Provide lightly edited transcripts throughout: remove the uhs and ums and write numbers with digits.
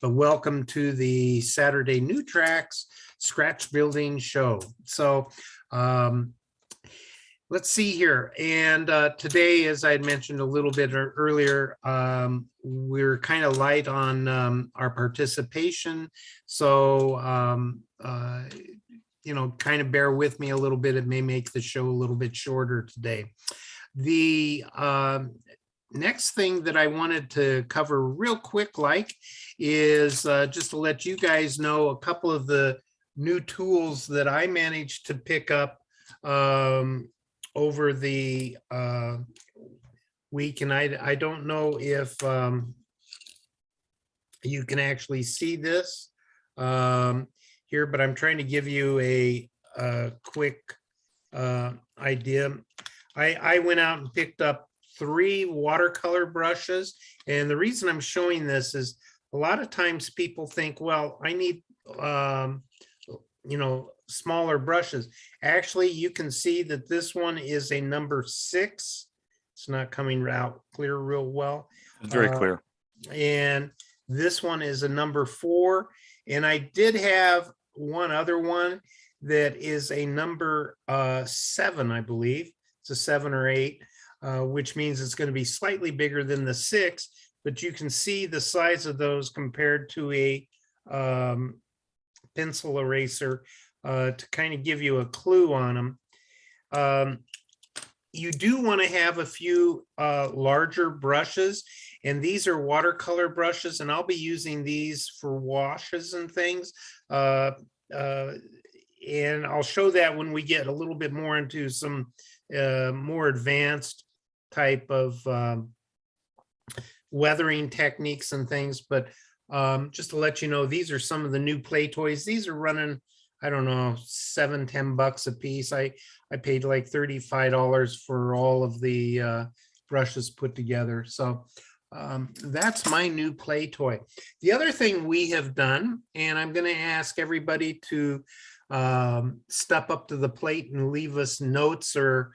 but welcome to the Saturday New Tracks Scratch Building Show. So let's see here. And today, as I had mentioned a little bit earlier, we're kind of light on our participation. So, you know, kind of bear with me a little bit. It may make the show a little bit shorter today. The next thing that I wanted to cover real quick is just to let you guys know a couple of the new tools that I managed to pick up over the week. And I don't know if you can actually see this here, but I'm trying to give you a quick idea. I went out and picked up 3 watercolor brushes. And the reason I'm showing this is a lot of times people think, well, I need, you know, smaller brushes. Actually, you can see that this one is a number 6. It's not coming out clear real well. It's very clear. And this one is a number 4. And I did have one other one that is a number 7, I believe. It's a 7 or 8. Which means it's going to be slightly bigger than the 6, but you can see the size of those compared to a pencil eraser to kind of give you a clue on them. You do want to have a few larger brushes, and these are watercolor brushes, and I'll be using these for washes and things. And I'll show that when we get a little bit more into some more advanced type of weathering techniques and things. But just to let you know, these are some of the new play toys. These are running, I don't know, $7-10 bucks a piece. I paid like $35 for all of the brushes put together. So that's my new play toy. The other thing we have done, and I'm going to ask everybody to step up to the plate and leave us notes or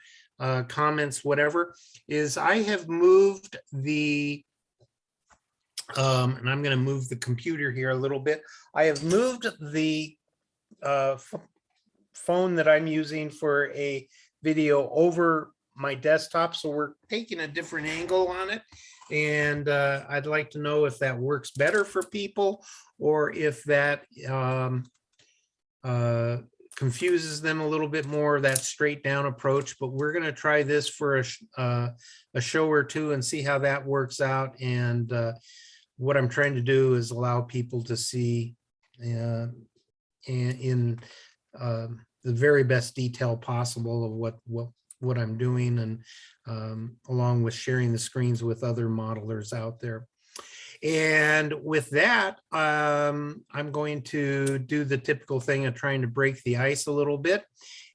comments, whatever, is I have moved the, and I'm going to move the computer here a little bit. I have moved the phone that I'm using for a video over my desktop. So we're taking a different angle on it. And I'd like to know if that works better for people or if that confuses them a little bit more, that straight down approach. But we're going to try this for a show or two and see how that works out. And what I'm trying to do is allow people to see in the very best detail possible of what I'm doing, and along with sharing the screens with other modelers out there. And with that, I'm going to do the typical thing of trying to break the ice a little bit.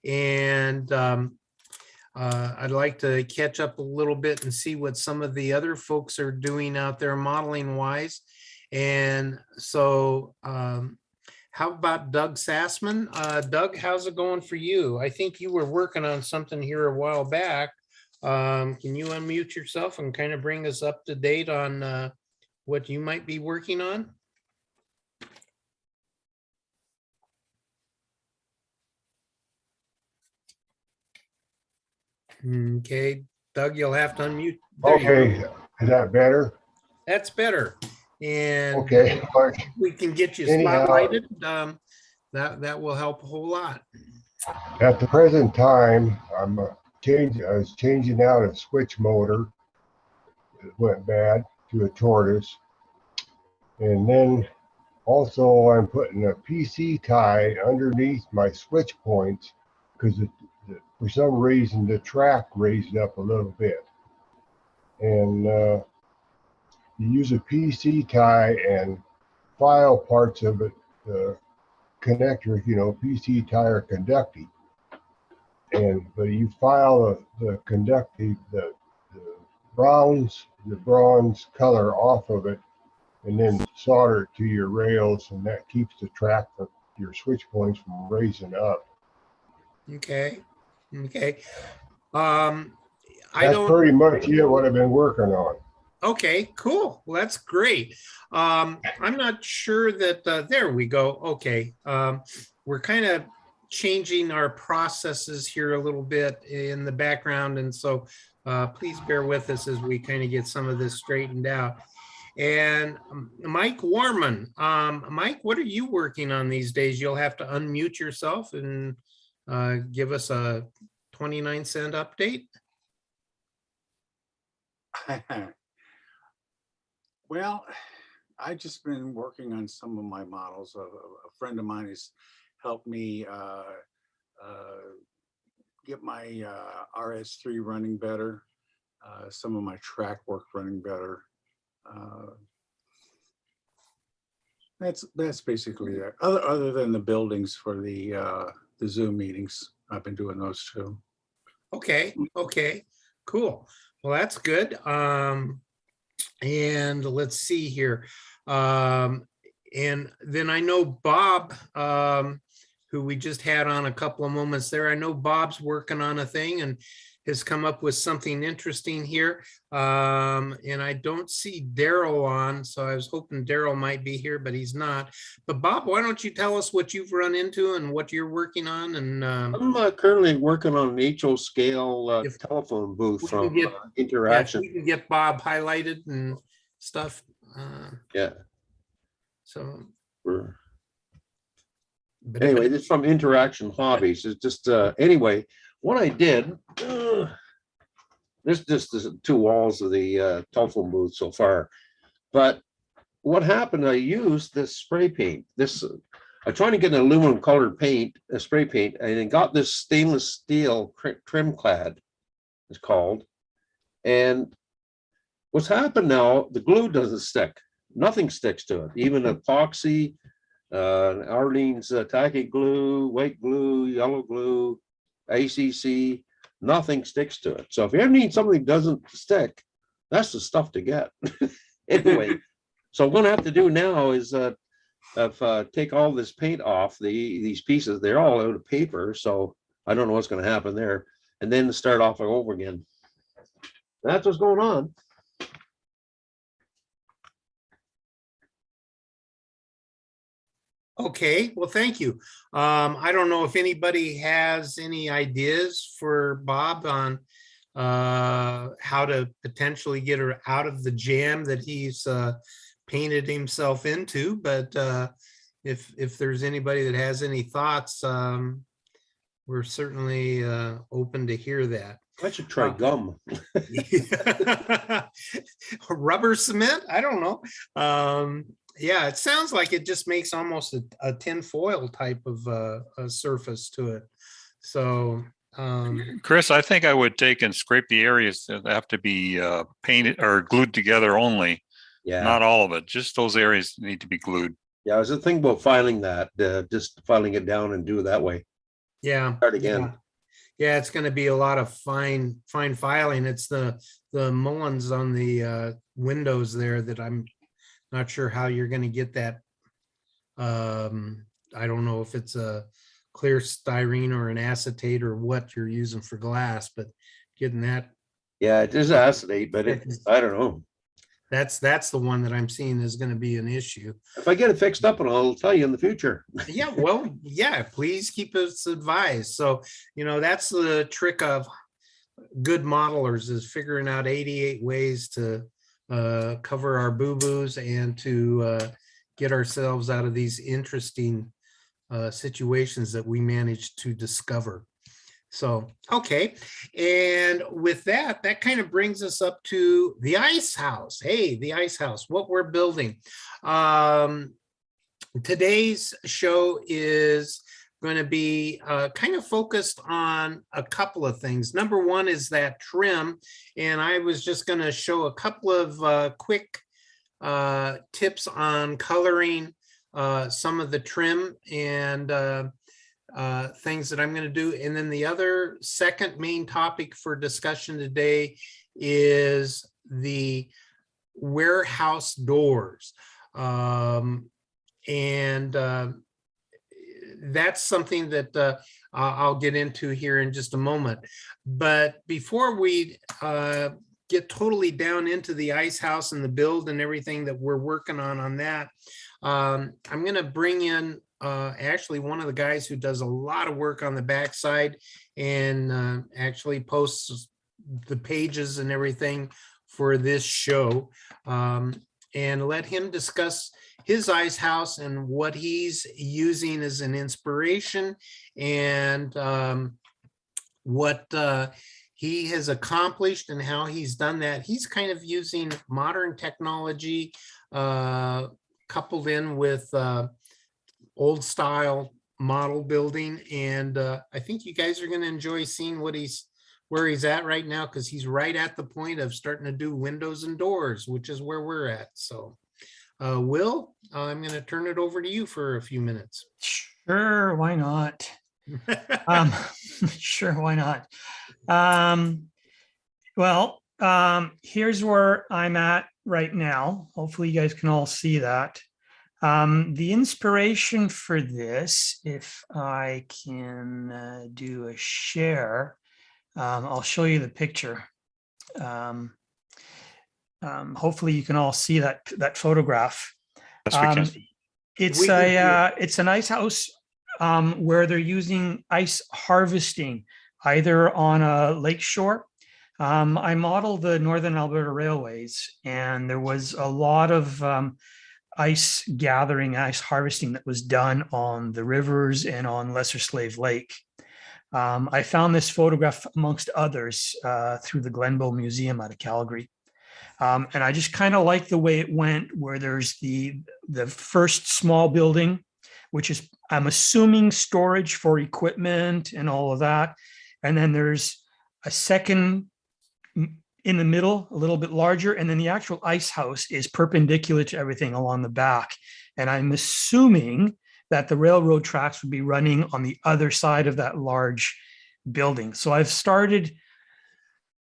And I'd like to catch up a little bit and see what some of the other folks are doing out there modeling wise. And so how about Doug Sassman? Doug, how's it going for you? I think you were working on something here a while back. Can you unmute yourself and kind of bring us up to date on what you might be working on? Okay, Doug, you'll have to unmute. There Okay, is that better? That's better. And okay, we can get you anyhow, spotlighted. That will help a whole lot. At the present time, I was changing out a switch motor. It went bad to a tortoise. And then also I'm putting a PC tie underneath my switch points because for some reason the track raised up a little bit. And you use a PC tie and file parts of it, the connector, you know, PC tie or conductive. But you file the conductive, the bronze color off of it, and then solder it to your rails, and that keeps the track for your switch points from raising up. Okay. That's pretty much what I've been working on. Okay, cool. Well, that's great. I'm not sure that, there we go. Okay. We're kind of changing our processes here a little bit in the background. And so please bear with us as we kind of get some of this straightened out. And Mike Warman, Mike, what are you working on these days? You'll have to unmute yourself and give us a 29-cent update. Well, I've just been working on some of my models. A friend of mine has helped me get my RS3 running better, some of my track work running better. That's basically it. Other than the buildings for the Zoom meetings, I've been doing those too. Okay, okay, cool. Well, that's good. And let's see here. And then I know Bob, who we just had on a couple of moments there. I know Bob's working on a thing and has come up with something interesting here. And I don't see Daryl on, so I was hoping Daryl might be here, but he's not. But Bob, why don't you tell us what you've run into and what you're working on? And I'm currently working on an HO scale If telephone booth we can from get- Interaction. we can get Bob highlighted and stuff. Yeah. So, We're- but Anyway, this is from Interaction Hobbies. It's just, anyway, what I did, this just is 2 walls of the telephone booth so far. But what happened, I used this spray paint. I'm trying to get an aluminum colored paint, a spray paint, and I got this stainless steel trim clad, it's called. And what's happened now, the glue doesn't stick. Nothing sticks to it, even epoxy, Arlene's tacky glue, white glue, yellow glue, ACC, nothing sticks to it. So if you ever need something that doesn't stick, that's the stuff to get. Anyway, so what I'm gonna have to do now is take all this paint off these pieces. They're all out of paper, so I don't know what's gonna happen there, and then start off over again. That's what's going on. okay, well, thank you. I don't know if anybody has any ideas for Bob on how to potentially get her out of the jam that he's painted himself into, but if there's anybody that has any thoughts, we're certainly open to hear that. I should try gum. Rubber cement? I don't know. Yeah, it sounds like it just makes almost a tin foil type of a surface to it. So, Chris, I think I would take and scrape the areas that have to be painted or glued together only, Yeah, not all of it. Just those areas need to be glued. yeah. I was thinking about filing that, just filing it down and do it that way. yeah. Start again. Yeah, it's going to be a lot of fine filing. It's the Mullins on the windows there that I'm not sure how you're going to get that. I don't know if it's a clear styrene or an acetate or what you're using for glass, but getting that, Yeah, it is acetate, but I don't know. that's the one that I'm seeing is going to be an issue. If I get it fixed up, and I'll tell you in the future. Yeah, well, yeah, please keep us advised. So, that's the trick of good modelers, is figuring out 88 ways to cover our boo-boos and to get ourselves out of these interesting situations that we managed to discover. So, okay. And with that kind of brings us up to the ice house. Hey, the ice house, what we're building. Today's show is going to be kind of focused on a couple of things. Number one is that trim. And I was just going to show a couple of quick tips on coloring some of the trim and things that I'm going to do. And then the other second main topic for discussion today is the warehouse doors. And that's something that I'll get into here in just a moment. But before we get totally down into the ice house and the build and everything that we're working on that, I'm going to bring in actually one of the guys who does a lot of work on the backside and actually posts the pages and everything for this show, and let him discuss his ice house and what he's using as an inspiration, and what he has accomplished and how he's done that. He's kind of using modern technology coupled in with old style model building. And I think you guys are going to enjoy seeing where he's at right now, because he's right at the point of starting to do windows and doors, which is where we're at. So Will, I'm going to turn it over to you for a few minutes. Sure, why not? Sure, why not? Here's where I'm at right now. Hopefully you guys can all see that. The inspiration for this, if I can do a share, I'll show you the picture. Hopefully you can all see that photograph. Yes, we can. It's an ice house where they're using ice harvesting, either on a lake shore. I modeled the Northern Alberta Railways, and there was a lot of ice gathering, ice harvesting that was done on the rivers and on Lesser Slave Lake. I found this photograph amongst others through the Glenbow Museum out of Calgary. And I just kind of like the way it went, where there's the first small building, which is, I'm assuming, storage for equipment and all of that. And then there's a second in the middle, a little bit larger. And then the actual ice house is perpendicular to everything along the back. And I'm assuming that the railroad tracks would be running on the other side of that large building. So I've started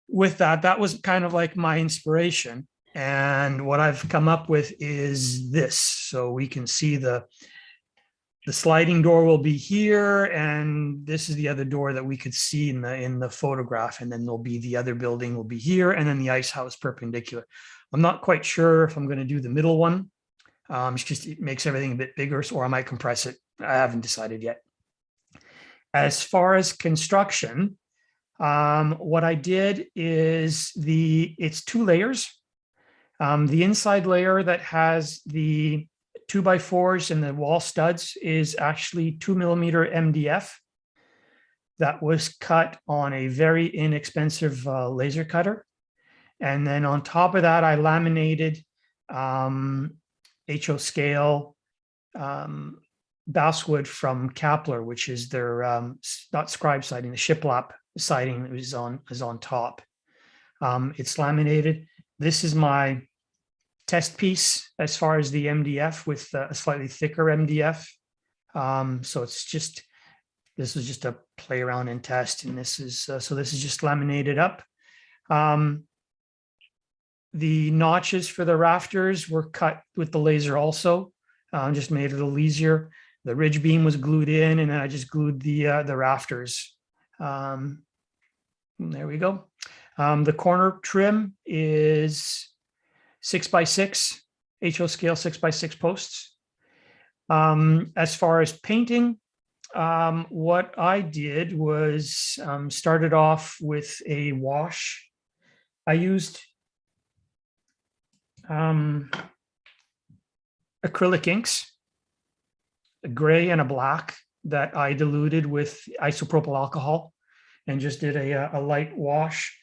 with that. That was kind of like my inspiration. And what I've come up with is this. So we can see the sliding door will be here, and this is the other door that we could see in the photograph. And then there'll be the other building will be here, and then the ice house perpendicular. I'm not quite sure if I'm going to do the middle one. It makes everything a bit bigger, or I might compress it. I haven't decided yet. As far as construction, what I did is it's 2 layers. The inside layer that has the 2x4s and the wall studs is actually 2mm MDF that was cut on a very inexpensive laser cutter. And then on top of that, I laminated HO scale basswood from Kapler, which is their not scribe siding, the shiplap siding that is on top. It's laminated. This is my test piece as far as the MDF, with a slightly thicker MDF. So this is just a play around and test, and this is just laminated up. The notches for the rafters were cut with the laser also, just made it a little easier. The ridge beam was glued in, and then I just glued the rafters. There we go. The corner trim is 6x6, HO scale 6x6 posts. As far as painting, what I did was started off with a wash. I used acrylic inks, a gray and a black, that I diluted with isopropyl alcohol and just did a light wash.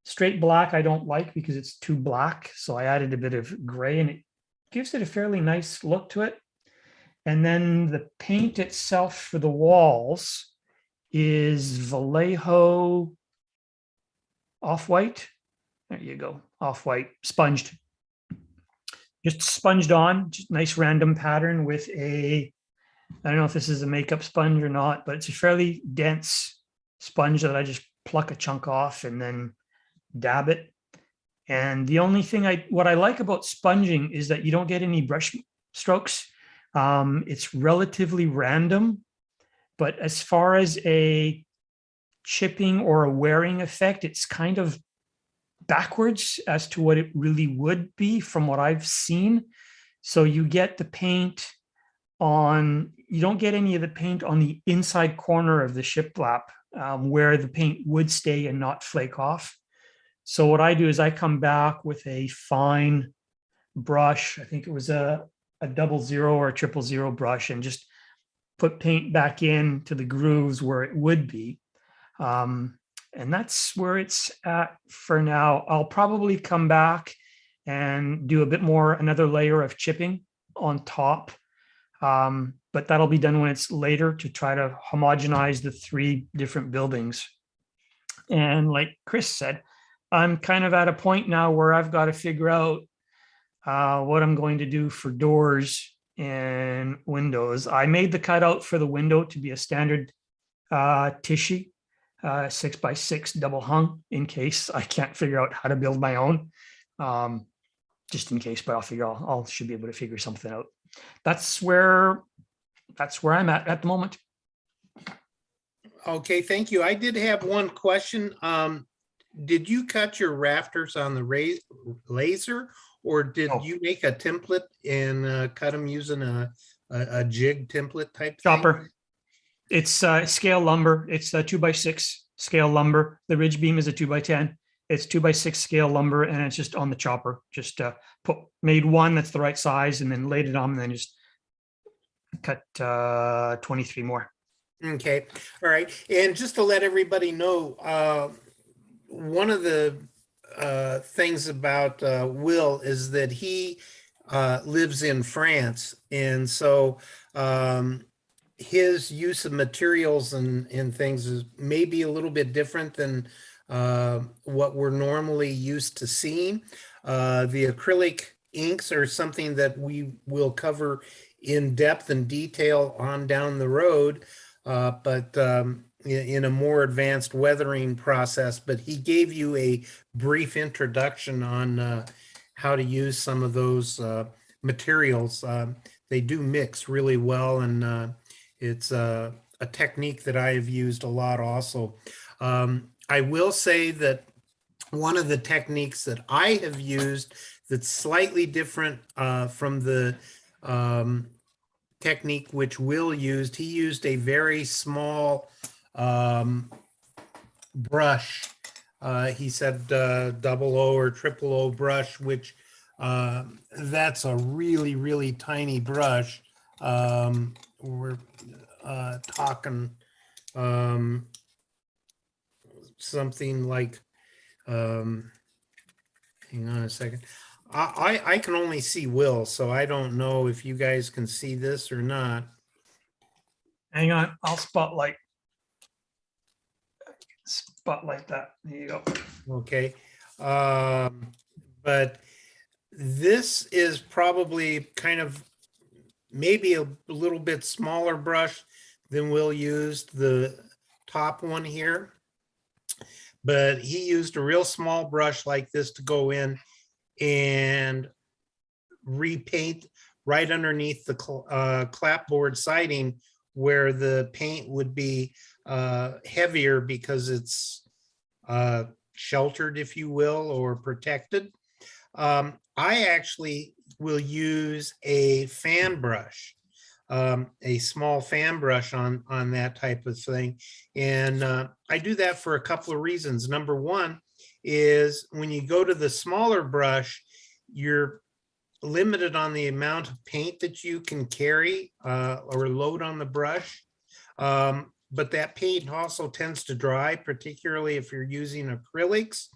Straight black I don't like because it's too black, so I added a bit of gray, and it gives it a fairly nice look to it. And then the paint itself for the walls is Vallejo off-white. There you go, off-white, sponged. Just sponged on, just nice random pattern with I don't know if this is a makeup sponge or not, but it's a fairly dense sponge that I just pluck a chunk off and then dab it. And the only thing what I like about sponging is that you don't get any brush strokes. It's relatively random, but as far as a chipping or a wearing effect, it's kind of backwards as to what it really would be from what I've seen. So you get the paint on, you don't get any of the paint on the inside corner of the shiplap where the paint would stay and not flake off. So what I do is I come back with a fine brush. I think it was a 00 or a 000 brush, and just put paint back into the grooves where it would be. And that's where it's at for now. I'll probably come back and do a bit more, another layer of chipping on top. But that'll be done when it's later to try to homogenize the 3 different buildings. And like Chris said, I'm kind of at a point now where I've got to figure out what I'm going to do for doors and windows. I made the cutout for the window to be a standard tissue 6x6 double hung, in case I can't figure out how to build my own. Just in case, but I'll should be able to figure something out. That's where I'm at the moment. Okay, thank you. I did have one question. Did you cut your rafters on the laser, or did No. you make a template and cut them using a jig template type thing? Chopper. It's scale lumber. It's a 2x6 scale lumber. The ridge beam is a 2x10. It's 2x6 scale lumber, and it's just on the chopper. Just made one that's the right size, and then laid it on, and then just cut 23 more. Okay, all right. And just to let everybody know, one of the things about Will is that he lives in France, and so his use of materials and things is maybe a little bit different than what we're normally used to seeing. The acrylic inks are something that we will cover in depth and detail on down the road, but in a more advanced weathering process. But he gave you a brief introduction on how to use some of those materials. They do mix really well, and it's a technique that I have used a lot also. I will say that one of the techniques that I have used that's slightly different from the technique which Will used, he used a very small brush. He said 00 or 000 brush, which that's a really, really tiny brush. We're talking something like, hang on a second. I can only see Will, so I don't know if you guys can see this or not. Hang on, I'll spotlight that. There you go. Okay. But this is probably kind of maybe a little bit smaller brush than Will used, the top one here. But he used a real small brush like this to go in and repaint right underneath the clapboard siding where the paint would be heavier because it's sheltered, if you will, or protected. I actually will use a fan brush, a small fan brush on that type of thing. And I do that for a couple of reasons. Number one is when you go to the smaller brush, you're limited on the amount of paint that you can carry or load on the brush. But that paint also tends to dry, particularly if you're using acrylics.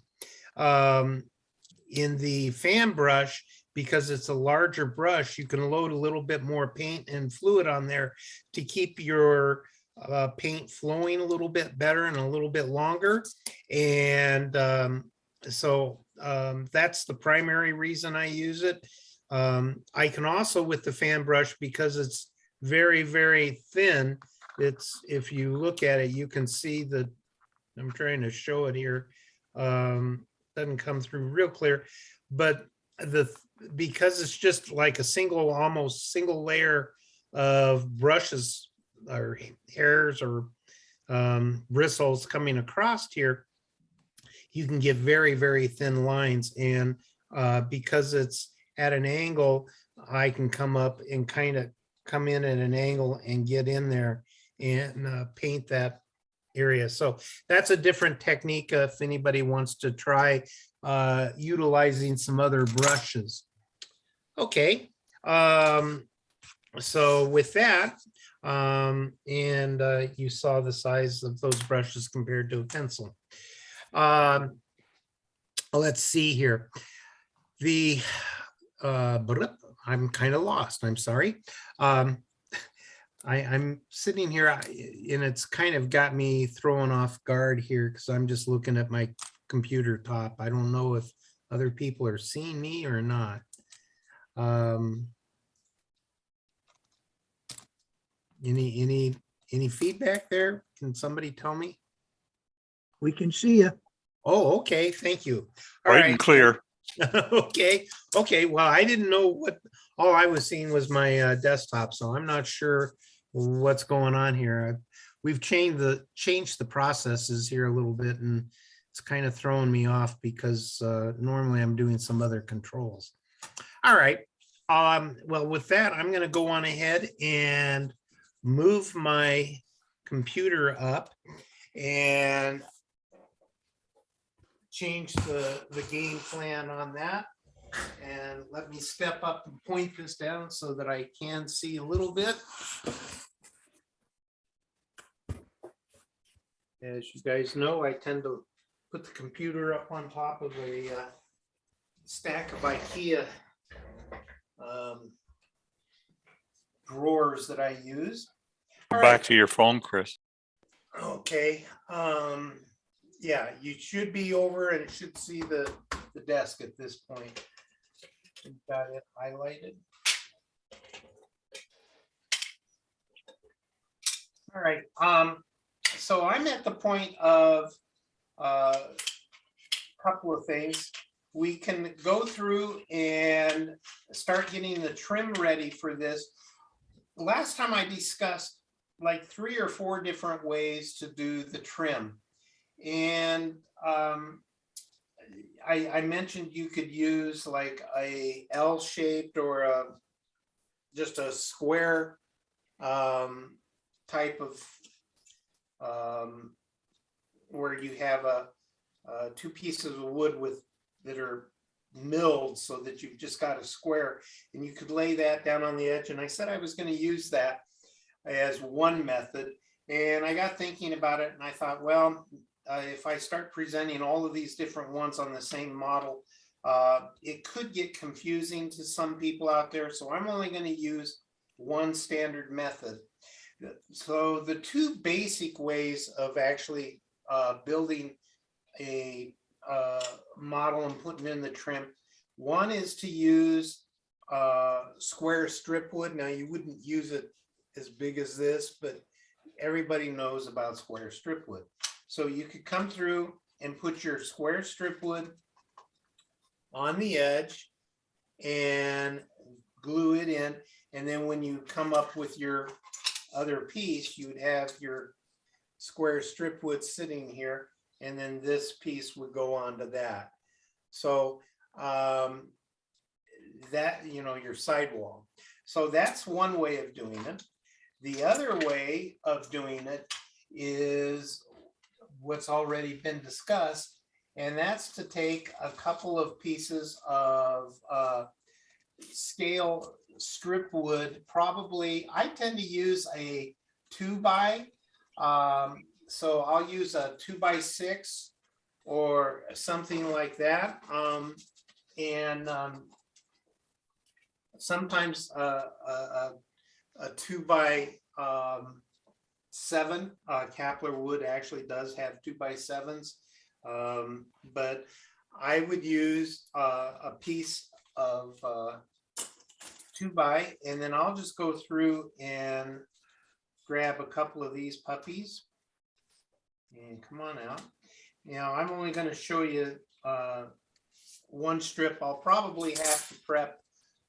In the fan brush, because it's a larger brush, you can load a little bit more paint and fluid on there to keep your paint flowing a little bit better and a little bit longer. And so that's the primary reason I use it. I can also, with the fan brush, because it's very, very thin, it's, if you look at it, you can see that I'm trying to show it here. Doesn't come through real clear, but because it's just like a single, almost single layer of brushes or hairs or bristles coming across here, you can get very, very thin lines. And because it's at an angle, I can come up and kind of come in at an angle and get in there and paint that area. So that's a different technique if anybody wants to try utilizing some other brushes. Okay. So with that, you saw the size of those brushes compared to a pencil. Let's see here. I'm kind of lost. I'm sorry. I'm sitting here and it's kind of got me thrown off guard here because I'm just looking at my computer top. I don't know if other people are seeing me or not. Any feedback there? Can somebody tell me? We can see you. Oh, okay. Thank you. All Bright right. and clear. Okay. Okay. Well, I didn't know what, all I was seeing was my desktop, so I'm not sure what's going on here. We've changed the processes here a little bit, and it's kind of throwing me off because normally I'm doing some other controls. All right. Well, with that, I'm going to go on ahead and move my computer up and change the game plan on that. And let me step up and point this down so that I can see a little bit. As you guys know, I tend to put the computer up on top of a stack of IKEA drawers that I use. All Back right. to your phone, Chris. Okay. Yeah, you should be over and it should see the desk at this point. We've got it highlighted. All right. So I'm at the point of a couple of things. We can go through and start getting the trim ready for this. Last time I discussed like 3 or 4 different ways to do the trim. And I mentioned you could use like a L-shaped or just a square type of where you have two pieces of wood that are milled so that you've just got a square, and you could lay that down on the edge. And I said I was going to use that as one method, and I got thinking about it, and I thought, well, if I start presenting all of these different ones on the same model, it could get confusing to some people out there. So I'm only going to use one standard method. So the 2 basic ways of actually building a model and putting in the trim, one is to use square strip wood. Now you wouldn't use it as big as this, but everybody knows about square strip wood. So you could come through and put your square strip wood on the edge and glue it in. And then when you come up with your other piece, you would have your square strip wood sitting here, and then this piece would go onto that. So that, you know, your sidewall. So that's one way of doing it. The other way of doing it is what's already been discussed, and that's to take a couple of pieces of scale strip wood. Probably, I tend to use a 2x. So I'll use a 2x6 or something like that. Sometimes a 2x7. Kepler wood actually does have 2x7s, but I would use a piece of 2x, and then I'll just go through and grab a couple of these puppies and come on out. Now I'm only going to show you one strip. I'll probably have to prep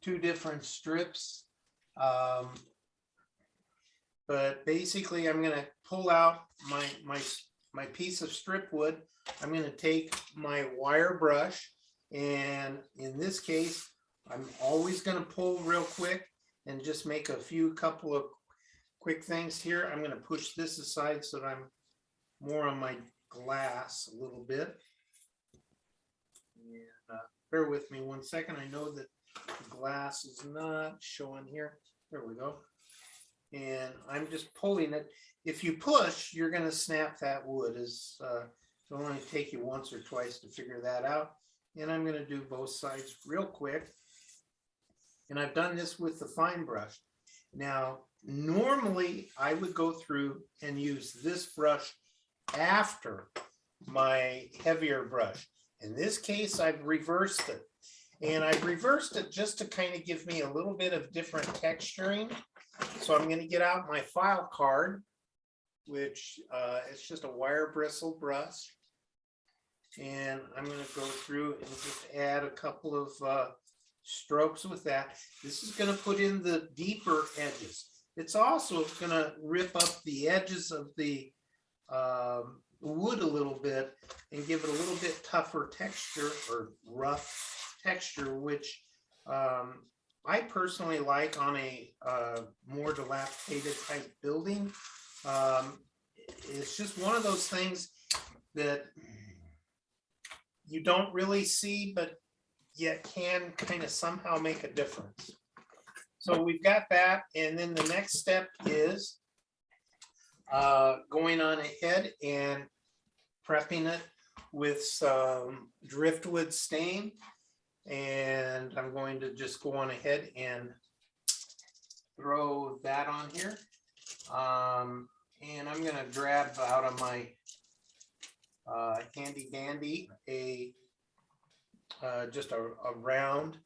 2 different strips. But basically I'm going to pull out my piece of strip wood, I'm going to take my wire brush, and in this case, I'm always going to pull real quick and just make a couple of quick things here. I'm going to push this aside so that I'm more on my glass a little bit. And, bear with me 1 second. I know that the glass is not showing here. There we go. And I'm just pulling it. If you push, you're going to snap that wood. It'll only take you once or twice to figure that out. And I'm going to do both sides real quick. And I've done this with the fine brush. Now, normally I would go through and use this brush after my heavier brush. In this case, I've reversed it. And I've reversed it just to kind of give me a little bit of different texturing. So I'm going to get out my file card, which it's just a wire bristle brush. And I'm going to go through and just add a couple of strokes with that. This is going to put in the deeper edges. It's also going to rip up the edges of the wood a little bit and give it a little bit tougher texture or rough texture, which I personally like on a more dilapidated type building. It's just one of those things that you don't really see, but yet can kind of somehow make a difference. So we've got that. And then the next step is going on ahead and prepping it with some driftwood stain. And I'm going to just go on ahead and throw that on here. And I'm going to grab out of my handy dandy just a round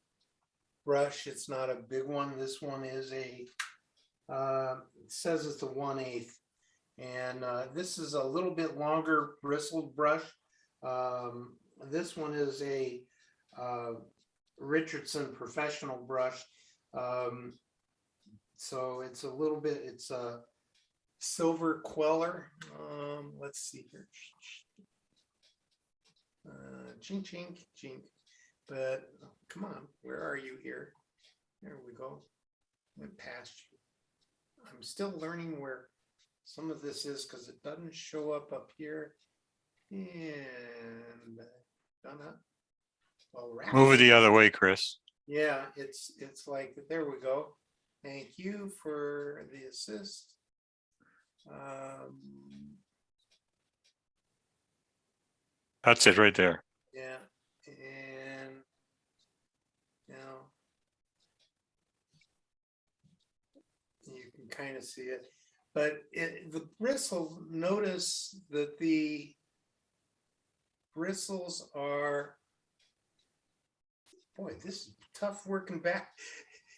brush. It's not a big one. This one is it says it's a 1/8. And this is a little bit longer bristled brush. This one is a Richardson professional brush. So it's a little bit, it's a silver queller. Let's see here. Chink, chink, chink. But come on, where are you here? There we go. Went past you. I'm still learning where some of this is because it doesn't show up here. And done. Well, Move it the other way, Chris. yeah, it's like, there we go. Thank you for the assist. That's it right there. Yeah, and now you can kind of see it, but the bristle, notice that the bristles are, boy, this is tough working back.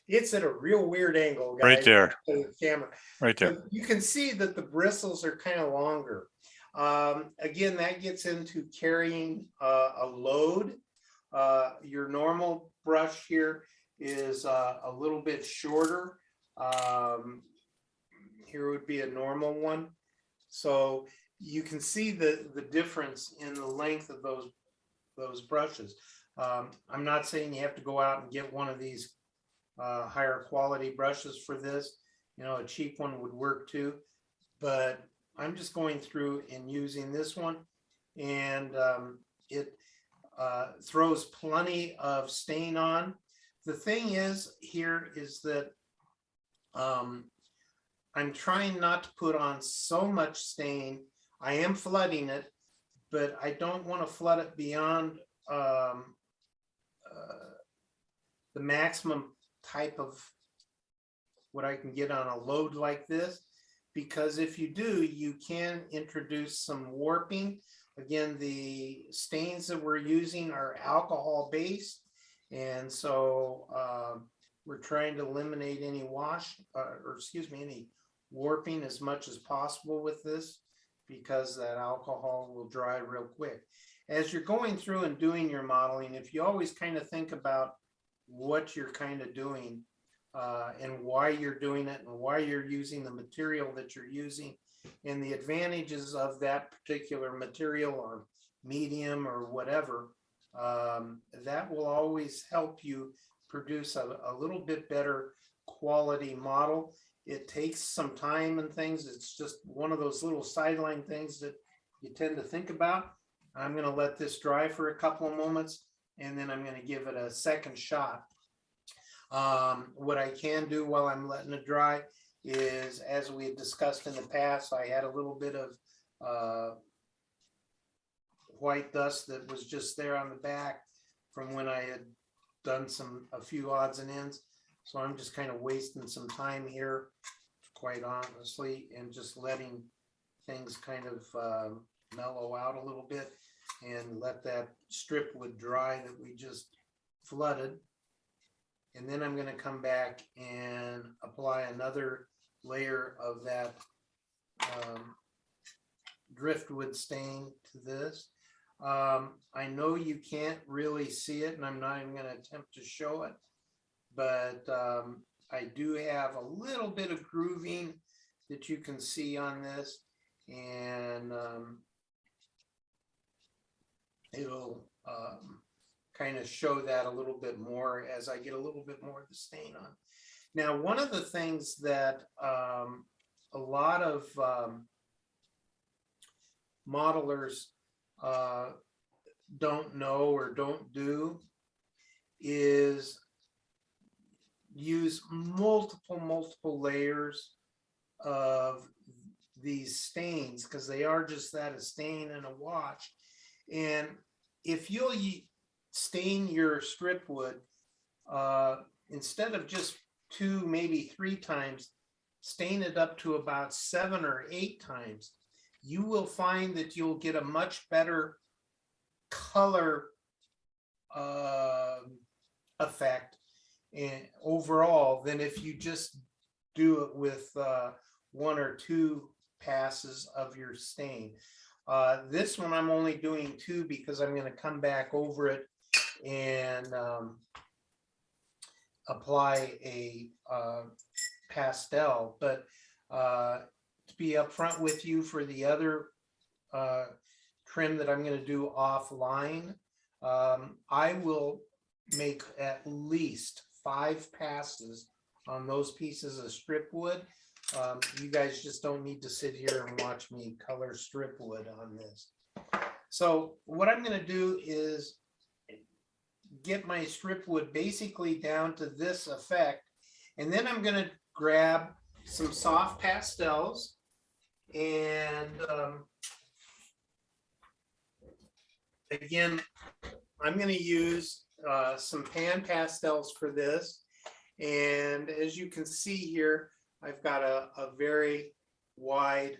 It's at a real weird angle, guys. Right there. To the camera. Right there. But you can see that the bristles are kind of longer. Again, that gets into carrying a load. Your normal brush here is a little bit shorter. Here would be a normal one. So you can see the difference in the length of those brushes. I'm not saying you have to go out and get one of these higher quality brushes for this. You know, a cheap one would work too, but I'm just going through and using this one, and it throws plenty of stain on. The thing is here is that I'm trying not to put on so much stain. I am flooding it, but I don't want to flood it beyond the maximum type of what I can get on a load like this, because if you do, you can introduce some warping. Again, the stains that we're using are alcohol based, and so we're trying to eliminate any any warping as much as possible with this, because that alcohol will dry real quick. As you're going through and doing your modeling, if you always kind of think about what you're kind of doing, and why you're doing it and why you're using the material that you're using and the advantages of that particular material or medium or whatever, that will always help you produce a little bit better quality model. It takes some time and things. It's just one of those little sideline things that you tend to think about. I'm going to let this dry for a couple of moments, and then I'm going to give it a second shot. What I can do while I'm letting it dry is, as we had discussed in the past, I had a little bit of white dust that was just there on the back from when I had done a few odds and ends. So I'm just kind of wasting some time here, quite honestly, and just letting things kind of mellow out a little bit and let that strip wood dry that we just flooded. And then I'm going to come back and apply another layer of that driftwood stain to this. I know you can't really see it, and I'm not even going to attempt to show it, but I do have a little bit of grooving that you can see on this, and it'll kind of show that a little bit more as I get a little bit more of the stain on. Now, one of the things that a lot of modelers don't know or don't do is use multiple layers of these stains, because they are just that, a stain and a wash. And if you'll stain your strip wood, instead of just 2, maybe 3 times, stain it up to about 7 or 8 times, you will find that you'll get a much better color effect and overall than if you just do it with 1 or 2 passes of your stain. This one I'm only doing 2 because I'm going to come back over it and apply a pastel. But to be upfront with you, for the other trim that I'm going to do offline, I will make at least 5 passes on those pieces of strip wood. You guys just don't need to sit here and watch me color strip wood on this. So what I'm going to do is get my strip wood basically down to this effect, and then I'm going to grab some soft pastels, and again, I'm going to use some pan pastels for this. And as you can see here, I've got a very wide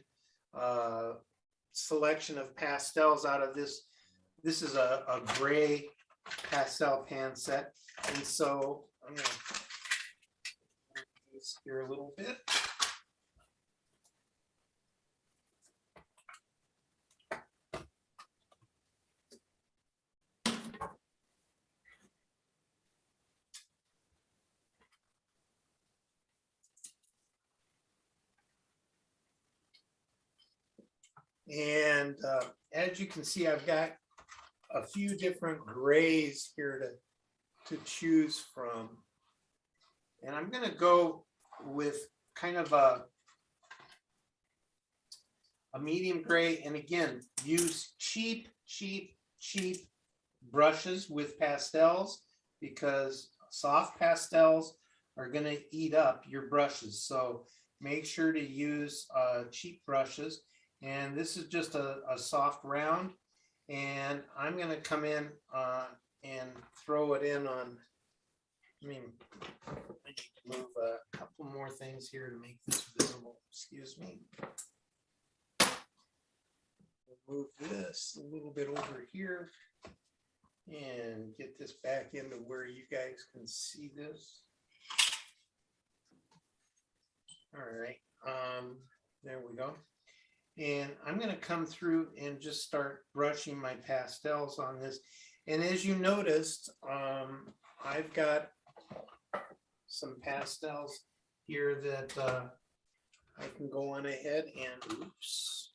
selection of pastels out of this. This is a gray pastel pan set. And so I'm going to this here a little bit. And as you can see, I've got a few different grays here to choose from. And I'm going to go with kind of a medium gray. And again, use cheap brushes with pastels, because soft pastels are going to eat up your brushes. So make sure to use cheap brushes. And this is just a soft round, and I'm going to come in and throw it in on, I need to move a couple more things here to make this visible. Excuse me. Move this a little bit over here and get this back into where you guys can see this. All right, there we go. And I'm going to come through and just start brushing my pastels on this. And as you noticed, I've got some pastels here that I can go on ahead and oops.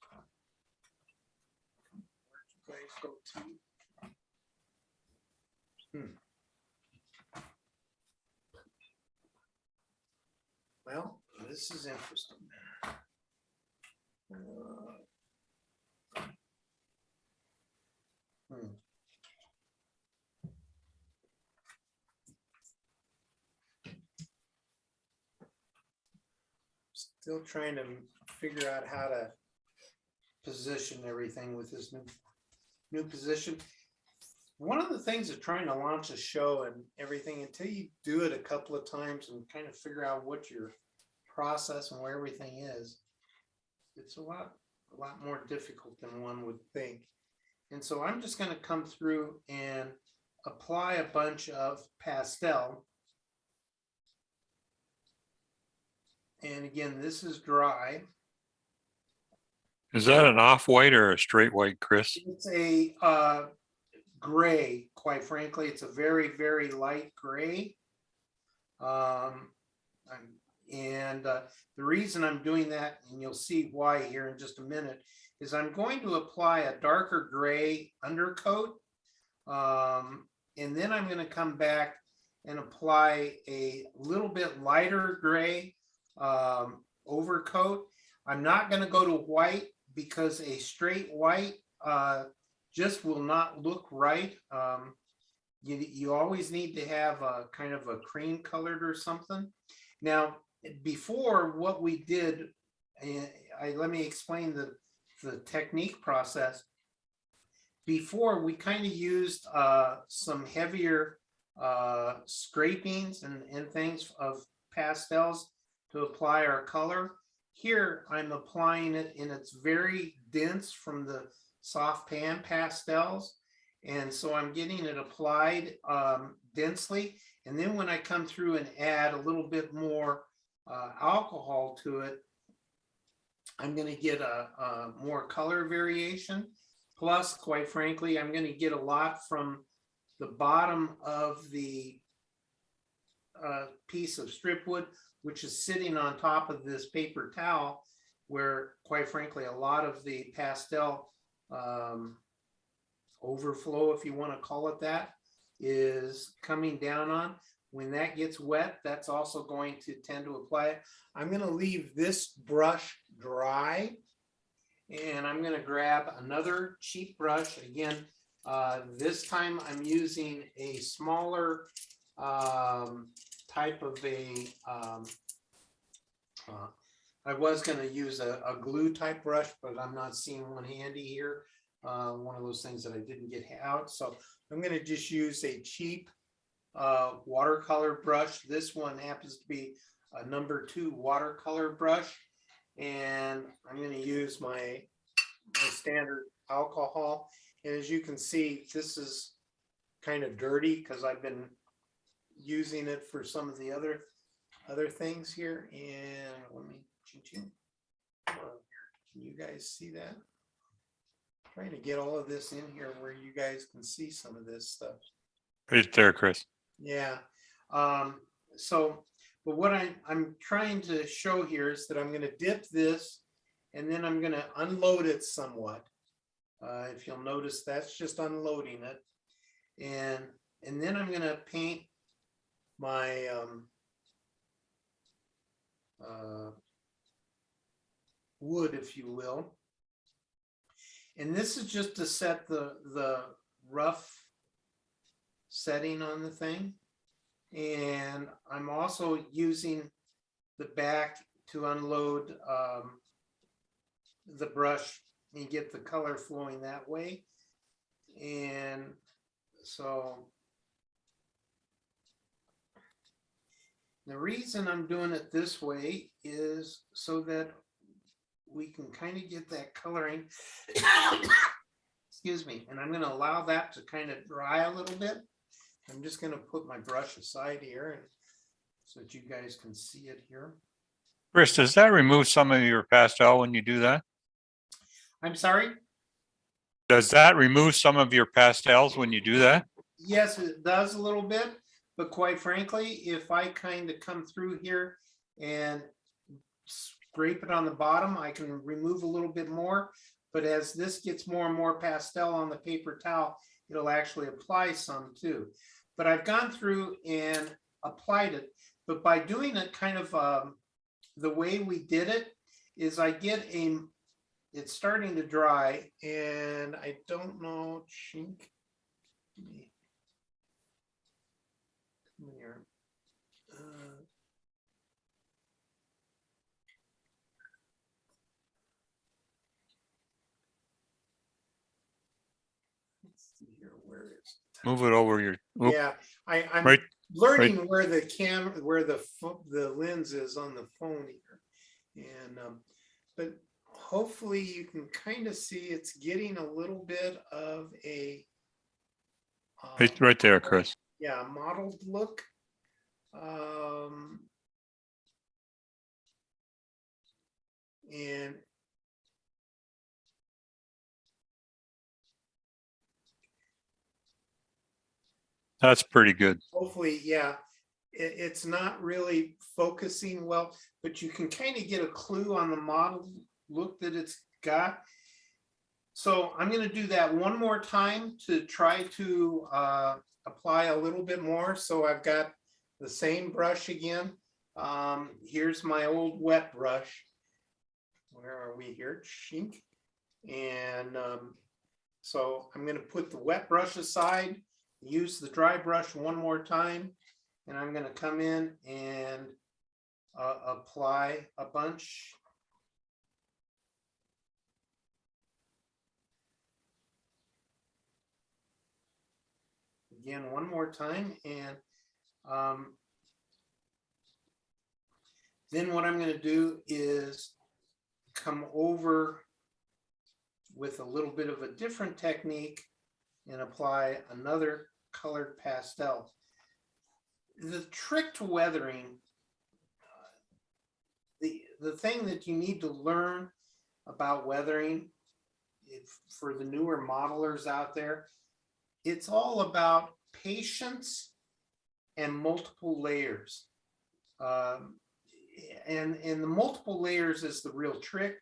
Where'd you guys go to? Well, this is interesting. Still trying to figure out how to position everything with this new position. One of the things of trying to launch a show and everything, until you do it a couple of times and kind of figure out what your process and where everything is, it's a lot more difficult than one would think. And so I'm just going to come through and apply a bunch of pastel. And again, this is dry. Is that an off-white or a straight white, Chris? It's a gray, quite frankly. It's a very, very light gray. The reason I'm doing that, and you'll see why here in just a minute, is I'm going to apply a darker gray undercoat. And then I'm going to come back and apply a little bit lighter gray overcoat. I'm not going to go to white because a straight white just will not look right. You always need to have a kind of a cream colored or something. Now, before, what we did, let me explain the technique process. Before, we kind of used some heavier scrapings and things of pastels to apply our color. Here, I'm applying it, and it's very dense from the soft pan pastels. And so I'm getting it applied densely. And then when I come through and add a little bit more alcohol to it, I'm going to get a more color variation. Plus, quite frankly, I'm going to get a lot from the bottom of the piece of strip wood, which is sitting on top of this paper towel, where, quite frankly, a lot of the pastel overflow, if you want to call it that, is coming down on. When that gets wet, that's also going to tend to apply it. I'm going to leave this brush dry, and I'm going to grab another cheap brush. Again, this time I'm using a smaller type of a, I was going to use a glue type brush, but I'm not seeing one handy here. One of those things that I didn't get out. So I'm going to just use a cheap watercolor brush. This one happens to be a number 2 watercolor brush. And I'm going to use my standard alcohol. And as you can see, this is kind of dirty because I've been using it for some of the other things here. And let me, can you guys see that? Trying to get all of this in here where you guys can see some of this stuff. Right there, Chris. Yeah. But what I'm trying to show here is that I'm going to dip this, and then I'm going to unload it somewhat. If you'll notice, that's just unloading it. And then I'm going to paint my wood, if you will. And this is just to set the rough setting on the thing. And I'm also using the back to unload the brush and get the color flowing that way. And so the reason I'm doing it this way is so that we can kind of get that coloring. Excuse me. And I'm going to allow that to kind of dry a little bit. I'm just going to put my brush aside here and so that you guys can see it here. Chris, does that remove some of your pastel when you do that? I'm sorry? Does that remove some of your pastels when you do that? Yes, it does a little bit, but quite frankly, if I kind of come through here and scrape it on the bottom, I can remove a little bit more. But as this gets more and more pastel on the paper towel, it'll actually apply some too. But I've gone through and applied it. But by doing it kind of the way we did it is I get it's starting to dry and I don't know, chink. Come here. Let's see here, where is it? Move it over your, oop, Yeah, I'm right, learning where the camera, where the lens is on the phone here. And but hopefully you can kind of see it's getting a little bit of a right there, Chris. yeah, mottled look. And That's pretty good. hopefully, yeah, it's not really focusing well, but you can kind of get a clue on the model look that it's got. So I'm going to do that one more time to try to apply a little bit more. So I've got the same brush again. Here's my old wet brush. Where are we here? Shink. And so I'm going to put the wet brush aside, use the dry brush one more time, and I'm going to come in and apply a bunch. Again, one more time, and then what I'm going to do is come over with a little bit of a different technique and apply another colored pastel. The trick to weathering, the thing that you need to learn about weathering, for the newer modelers out there, it's all about patience and multiple layers. And the multiple layers is the real trick.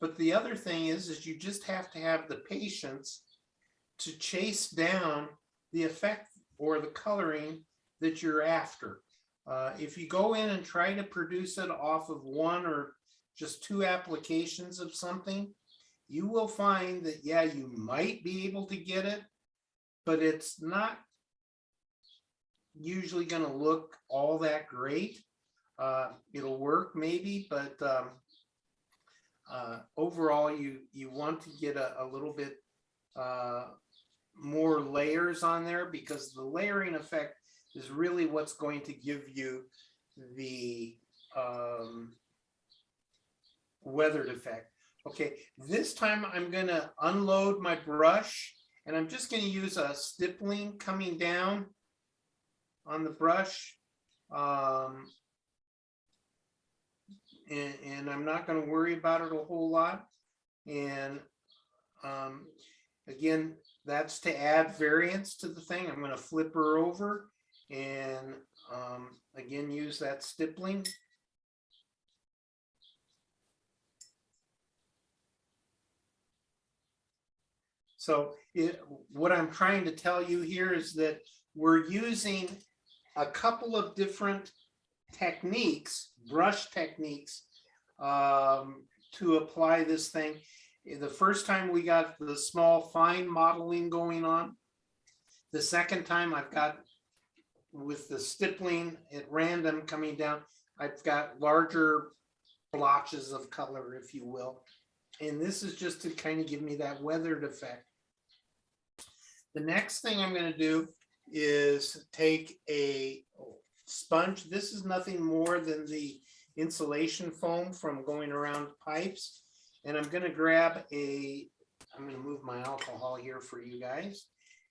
But the other thing is you just have to have the patience to chase down the effect or the coloring that you're after. If you go in and try to produce it off of one or just two applications of something, you will find that, yeah, you might be able to get it, but it's not usually going to look all that great. It'll work maybe, but overall you want to get a little bit more layers on there, because the layering effect is really what's going to give you the weathered effect. Okay, this time I'm going to unload my brush and I'm just going to use a stippling coming down on the brush. And I'm not going to worry about it a whole lot. And again, that's to add variance to the thing. I'm going to flip her over and again use that stippling. So what I'm trying to tell you here is that we're using a couple of different techniques, brush techniques, to apply this thing. The first time we got the small fine modeling going on. The second time I've got, with the stippling at random coming down, I've got larger blotches of color, if you will. And this is just to kind of give me that weathered effect. The next thing I'm going to do is take a sponge. This is nothing more than the insulation foam from going around pipes. And I'm going to grab I'm going to move my alcohol here for you guys.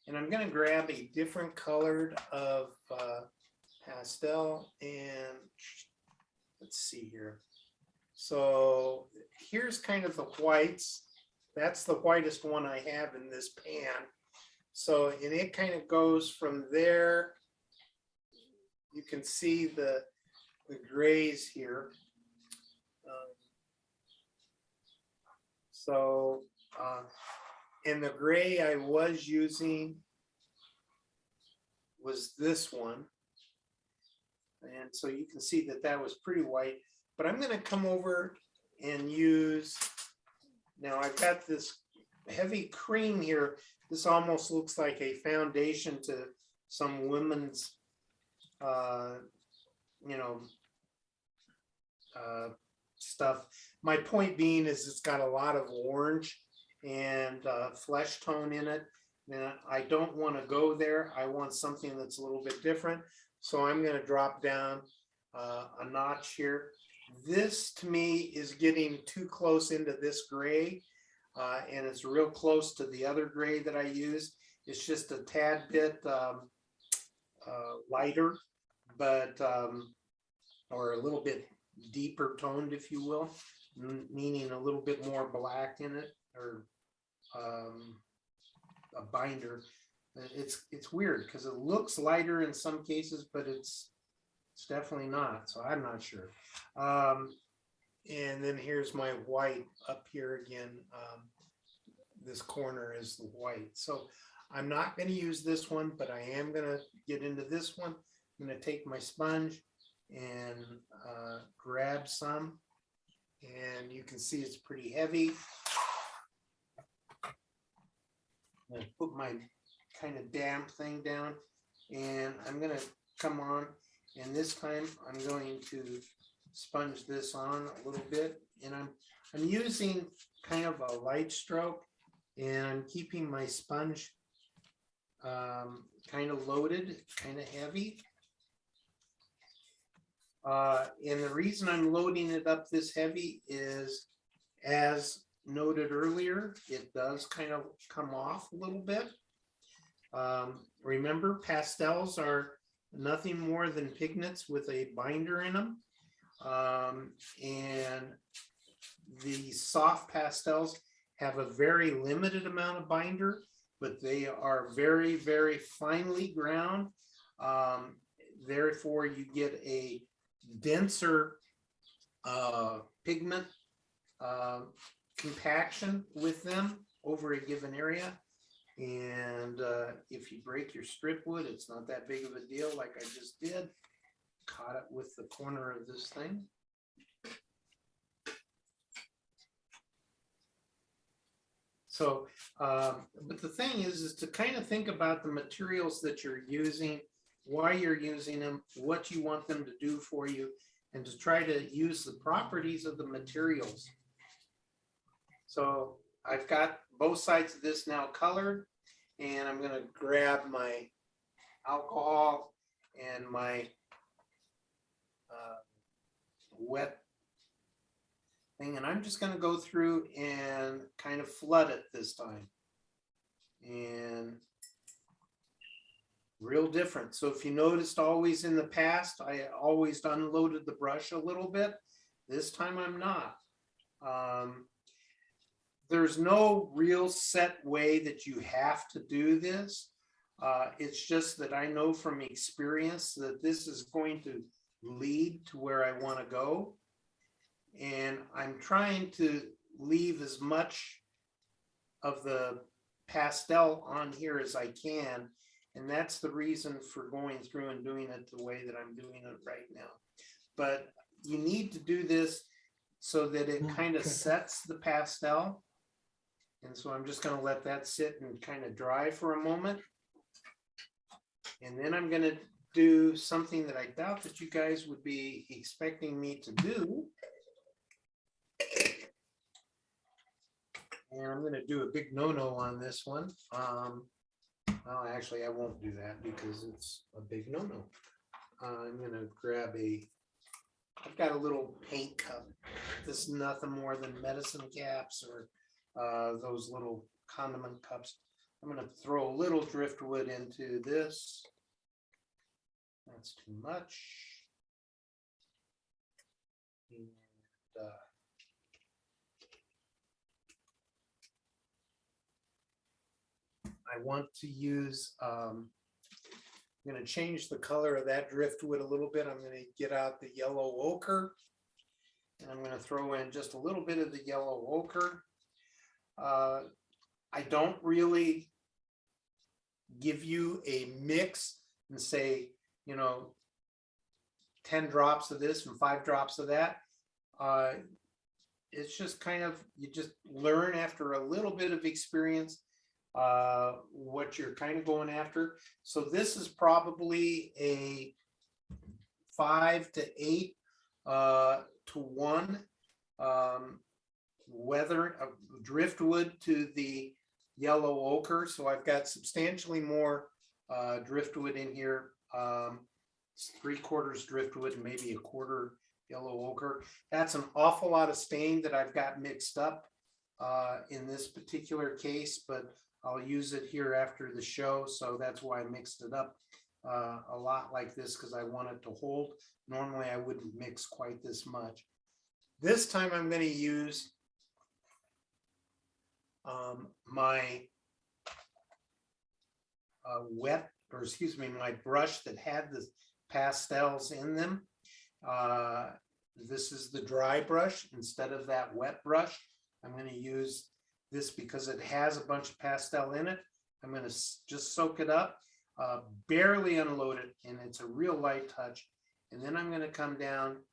And I'm going to grab a different colored of pastel, and let's see here. So here's kind of the whites. That's the whitest one I have in this pan. So, and it kind of goes from there you can see the grays here. So, and the gray I was using was this one. And so you can see that that was pretty white, but I'm gonna come over and use, now I've got this heavy cream here. This almost looks like a foundation to some women's, you know, stuff. My point being is it's got a lot of orange and flesh tone in it. Now, I don't want to go there. I want something that's a little bit different. So I'm going to drop down a notch here. This to me is getting too close into this gray, and it's real close to the other gray that I used. It's just a tad bit lighter, but or a little bit deeper toned, if you will, meaning a little bit more black in it, or a binder. It's weird because it looks lighter in some cases, but it's definitely not. So I'm not sure. And then here's my white up here again. This corner is the white. So I'm not going to use this one, but I am going to get into this one. I'm going to take my sponge and grab some, and you can see it's pretty heavy. I'm going to put my kind of damp thing down, and I'm going to come on, and this time I'm going to sponge this on a little bit, and I'm using kind of a light stroke, and I'm keeping my sponge kind of loaded, kind of heavy. And the reason I'm loading it up this heavy is, as noted earlier, it does kind of come off a little bit. Remember, pastels are nothing more than pigments with a binder in them. And the soft pastels have a very limited amount of binder, but they are very, very finely ground. Therefore, you get a denser pigment compaction with them over a given area. And if you break your strip wood, it's not that big of a deal, like I just did. Caught it with the corner of this thing. So, but the thing is to kind of think about the materials that you're using, why you're using them, what you want them to do for you, and to try to use the properties of the materials. So I've got both sides of this now colored, and I'm going to grab my alcohol and my wet thing, and I'm just going to go through and kind of flood it this time. And real different. So if you noticed, always in the past, I always unloaded the brush a little bit. This time I'm not. There's no real set way that you have to do this. It's just that I know from experience that this is going to lead to where I want to go. And I'm trying to leave as much of the pastel on here as I can. And that's the reason for going through and doing it the way that I'm doing it right now. But you need to do this so that it kind of sets the pastel. And so I'm just going to let that sit and kind of dry for a moment. And then I'm going to do something that I doubt that you guys would be expecting me to do. And I'm going to do a big no-no on this one. Well, actually, I won't do that because it's a big no-no. I'm going to grab I've got a little paint cup. This is nothing more than medicine caps or those little condiment cups. I'm going to throw a little driftwood into this. That's too much. And, I want to use I'm going to change the color of that driftwood a little bit. I'm going to get out the yellow ochre. And I'm going to throw in just a little bit of the yellow ochre. I don't really give you a mix and say, you know, 10 drops of this and 5 drops of that. It's just kind of, you just learn after a little bit of experience what you're kind of going after. So this is probably a 5 to 8 to 1 driftwood to the yellow ochre. So I've got substantially more driftwood in here. 3/4 driftwood and maybe 1/4 yellow ochre. That's an awful lot of stain that I've got mixed up in this particular case, but I'll use it here after the show. So that's why I mixed it up a lot like this, because I want it to hold. Normally I wouldn't mix quite this much. This time I'm going to use my my brush that had the pastels in them. This is the dry brush instead of that wet brush. I'm going to use this because it has a bunch of pastel in it. I'm going to just soak it up, barely unload it, and it's a real light touch. And then I'm going to come down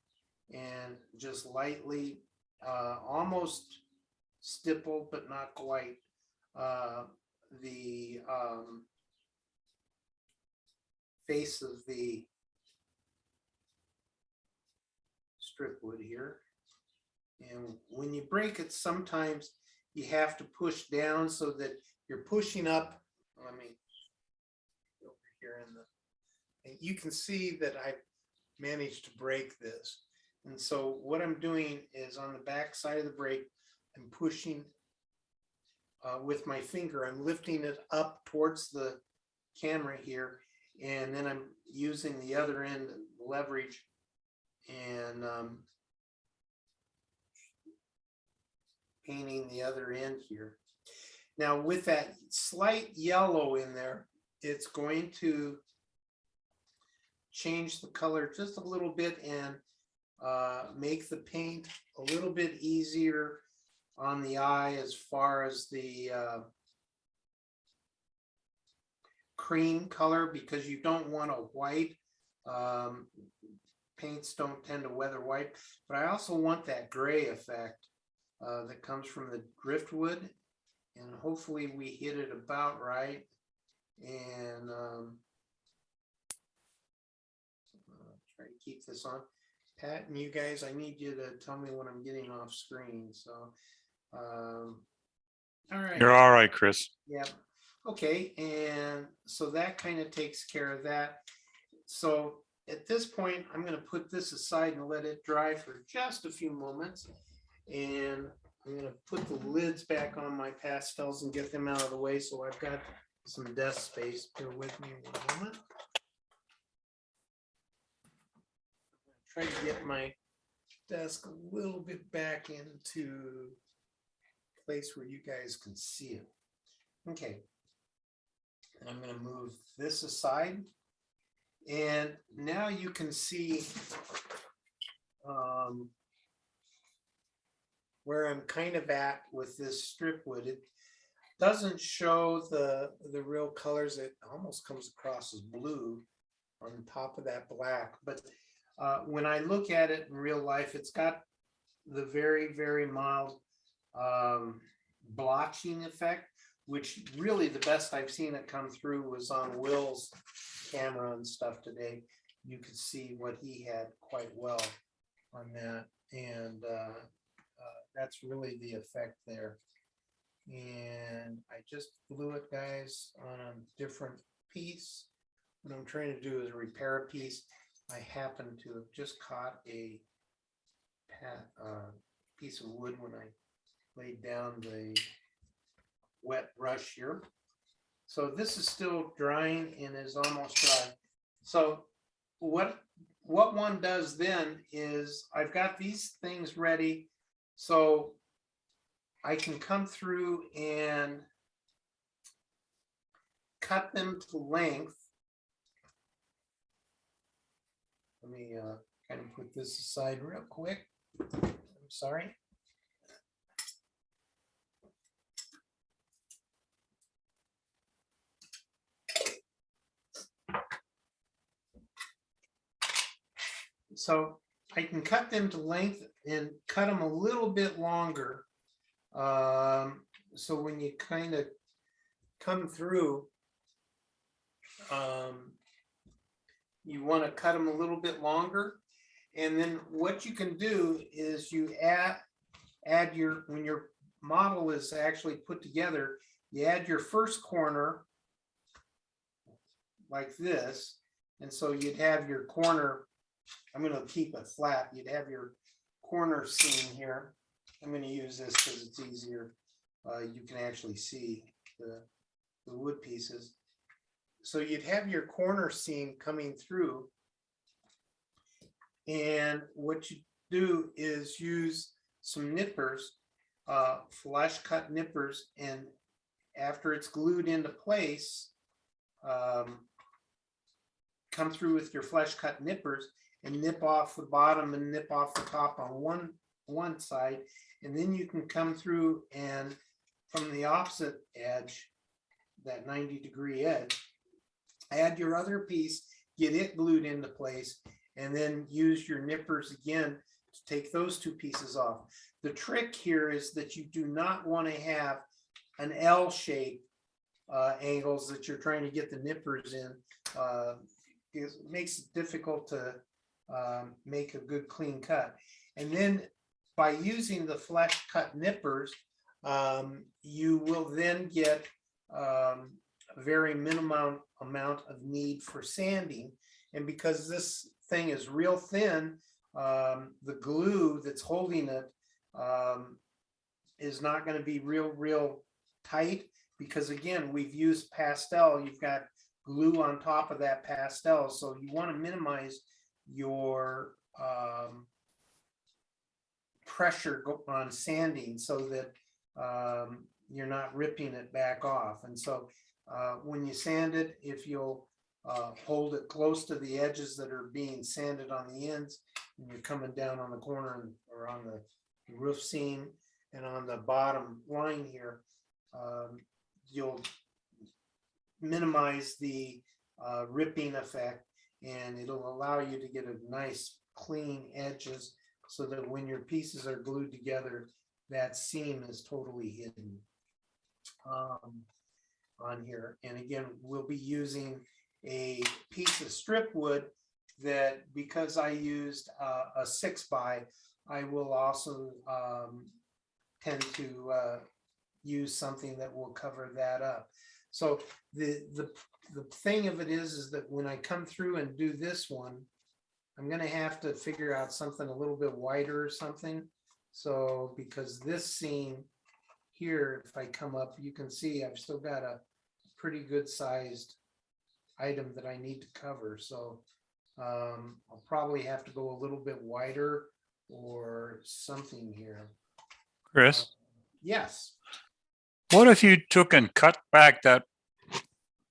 and just lightly, almost stipple, but not quite, the face of the strip wood here. And when you break it, sometimes you have to push down so that you're pushing up. Let me over here in the, and you can see that I managed to break this. And so what I'm doing is on the back side of the break, I'm pushing with my finger. I'm lifting it up towards the camera here, and then I'm using the other end leverage and painting the other end here. Now with that slight yellow in there, it's going to change the color just a little bit and make the paint a little bit easier on the eye as far as the cream color, because you don't want a white. Paints don't tend to weather white, but I also want that gray effect that comes from the driftwood, and hopefully we hit it about right. And try to keep this on. Pat and you guys, I need you to tell me when I'm getting off screen. So, all right. You're all right, Chris. Yeah. Okay. And so that kind of takes care of that. So at this point, I'm going to put this aside and let it dry for just a few moments. And I'm going to put the lids back on my pastels and get them out of the way. So I've got some desk space. Bear with me one moment. Try to get my desk a little bit back into place where you guys can see it. Okay. And I'm going to move this aside. And now you can see where I'm kind of at with this strip wood. It doesn't show the real colors. It almost comes across as blue on top of that black. But when I look at it in real life, it's got the very, very mild blotching effect, which really the best I've seen it come through was on Will's camera and stuff today. You could see what he had quite well on that. And that's really the effect there. And I just blew it, guys, on a different piece. What I'm trying to do is repair a piece. I happen to have just caught a piece of wood when I laid down the wet brush here. So this is still drying and is almost dry. So what one does then is I've got these things ready, so I can come through and cut them to length let me kind of put this aside real quick. I'm sorry. So I can cut them to length and cut them a little bit longer. So when you kind of come through, you want to cut them a little bit longer. And then what you can do is you add your, when your model is actually put together, you add your first corner like this. And so you'd have your corner, I'm going to keep it flat. You'd have your corner seam here. I'm going to use this because it's easier. You can actually see the wood pieces. So you'd have your corner seam coming through. And what you do is use some nippers, flush cut nippers, and after it's glued into place, come through with your flush cut nippers and nip off the bottom and nip off the top on one side. And then you can come through and from the opposite edge, that 90-degree edge, add your other piece, get it glued into place, and then use your nippers again to take those two pieces off. The trick here is that you do not want to have an L-shape angles that you're trying to get the nippers in. It makes it difficult to make a good clean cut. And then by using the flesh cut nippers, you will then get a very minimum amount of need for sanding. And because this thing is real thin, the glue that's holding it is not going to be real tight, because again, we've used pastel. You've got glue on top of that pastel, so you want to minimize your pressure on sanding so that you're not ripping it back off. And so when you sand it, if you'll hold it close to the edges that are being sanded on the ends, and you're coming down on the corner or on the roof seam and on the bottom line here, you'll minimize the ripping effect, and it'll allow you to get a nice clean edges so that when your pieces are glued together, that seam is totally hidden on here. And again, we'll be using a piece of strip wood that, because I used a 6x, I will also tend to use something that will cover that up. So the thing of it is that when I come through and do this one, I'm going to have to figure out something a little bit wider or something. So because this seam here, if I come up, you can see I've still got a pretty good sized item that I need to cover. So I'll probably have to go a little bit wider or something here. Chris, Yes. what if you took and cut back that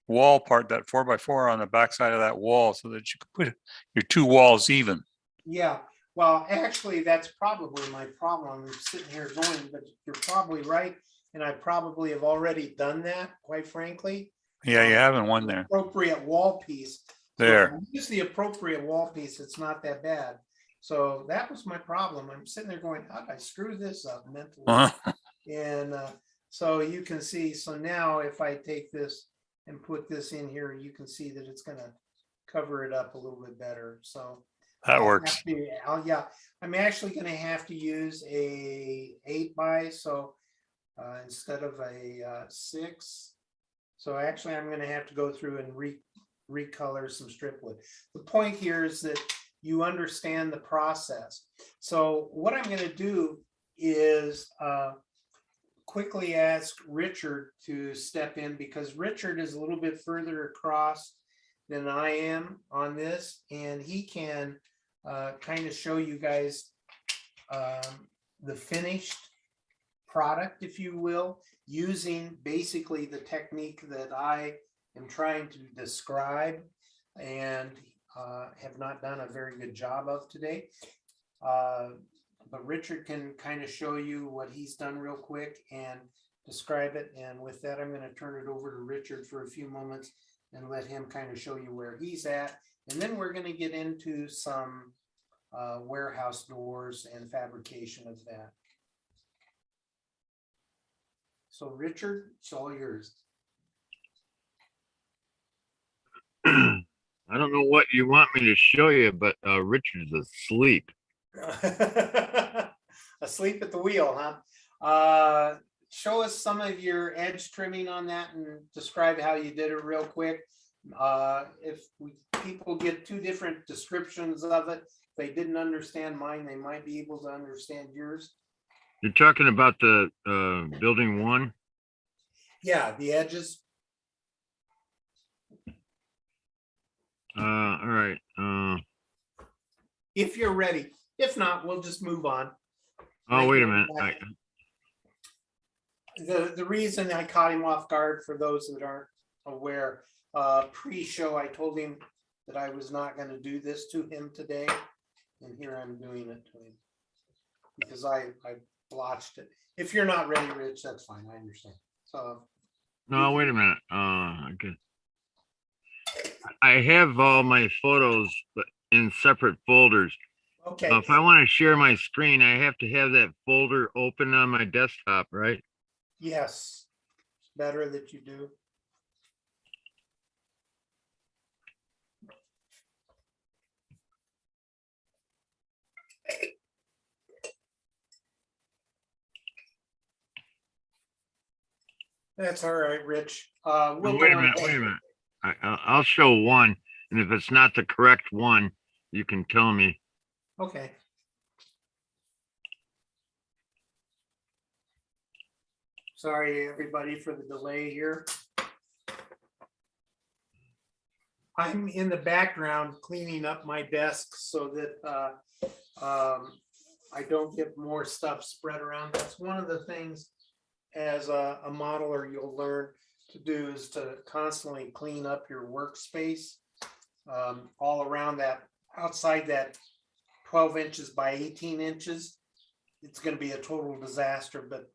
wall part, that 4x4 on the backside of that wall, so that you could put your two walls even? Yeah. Well, actually, that's probably my problem. I'm sitting here going, but you're probably right. And I probably have already done that, quite frankly. Yeah, you have one there. Appropriate wall piece. So There. if I use the appropriate wall piece, it's not that bad. So that was my problem. I'm sitting there going, how did I screw this up mentally? Uh-huh. And so you can see, so now if I take this and put this in here, you can see that it's going to cover it up a little bit better. So That works. yeah, I'm actually going to have to use a 8x. So instead of a 6. So actually, I'm going to have to go through and recolor some strip wood. The point here is that you understand the process. So what I'm going to do is quickly ask Richard to step in, because Richard is a little bit further across than I am on this, and he can kind of show you guys the finished product, if you will, using basically the technique that I am trying to describe. And have not done a very good job of today. But Richard can kind of show you what he's done real quick and describe it. And with that, I'm going to turn it over to Richard for a few moments and let him kind of show you where he's at. And then we're going to get into some warehouse doors and fabrication of that. So Richard, it's all yours. I don't know what you want me to show you, but Richard's asleep. Asleep at the wheel, huh? Show us some of your edge trimming on that and describe how you did it real quick. If people get two different descriptions of it, if they didn't understand mine, they might be able to understand yours. You're talking about the building one? Yeah, the edges. All right. If you're ready. If not, we'll just move on. Oh, wait a minute. The reason I caught him off guard, for those that aren't aware, pre-show, I told him that I was not going to do this to him today. And here I'm doing it to him because I blotched it. If you're not ready, Rich, that's fine. I understand. So No, wait a minute. Okay. I have all my photos but in separate folders. okay. If I want to share my screen, I have to have that folder open on my desktop, right? Yes. It's better that you do. That's all right, Rich. We'll Wait go a on minute, ahead. wait a minute. I'll show one, and if it's not the correct one, you can tell me. Okay. Sorry, everybody, for the delay here. I'm in the background cleaning up my desk so that I don't get more stuff spread around. That's one of the things as a modeler you'll learn to do, is to constantly clean up your workspace all around that, outside that 12 inches by 18 inches. It's going to be a total disaster, but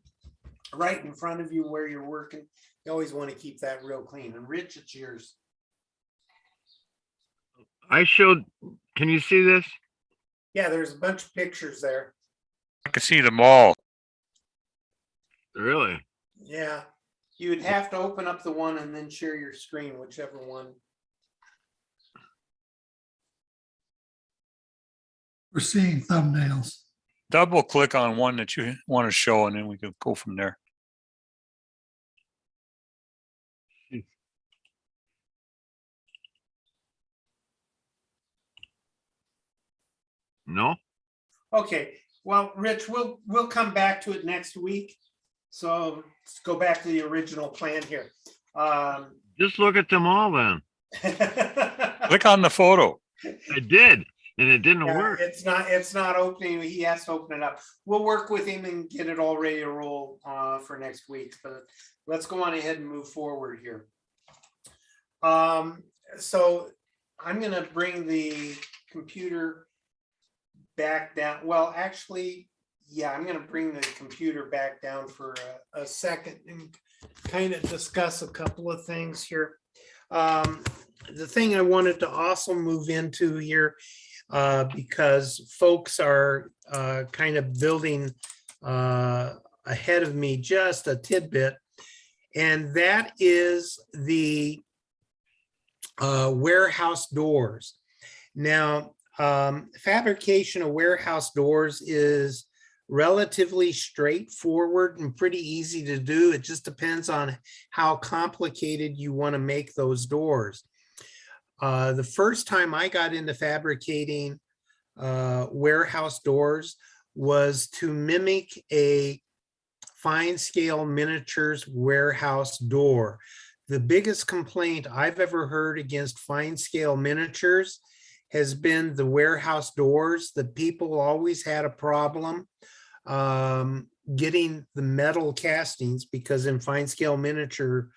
right in front of you where you're working, you always want to keep that real clean. And Rich, it's yours. I showed, can you see this? Yeah, there's a bunch of pictures there. I can see them all. Really? Yeah, you would have to open up the one and then share your screen, whichever one. We're seeing thumbnails. Double click on one that you want to show, and then we can go from there. No? Okay, well, Rich, we'll come back to it next week. So let's go back to the original plan here. Just look at them all then. Click on the photo. I did, and it didn't Yeah, work. it's not opening. He has to open it up. We'll work with him and get it all ready to roll for next week. But let's go on ahead and move forward here. So I'm going to bring the computer back down. Well, actually, yeah, I'm going to bring the computer back down for a second and kind of discuss a couple of things here. The thing I wanted to also move into here, because folks are kind of building ahead of me just a tidbit, and that is the warehouse doors. Now, fabrication of warehouse doors is relatively straightforward and pretty easy to do. It just depends on how complicated you want to make those doors. The first time I got into fabricating warehouse doors was to mimic a fine scale miniatures warehouse door. The biggest complaint I've ever heard against fine scale miniatures has been the warehouse doors. That people always had a problem getting the metal castings, because in fine scale miniature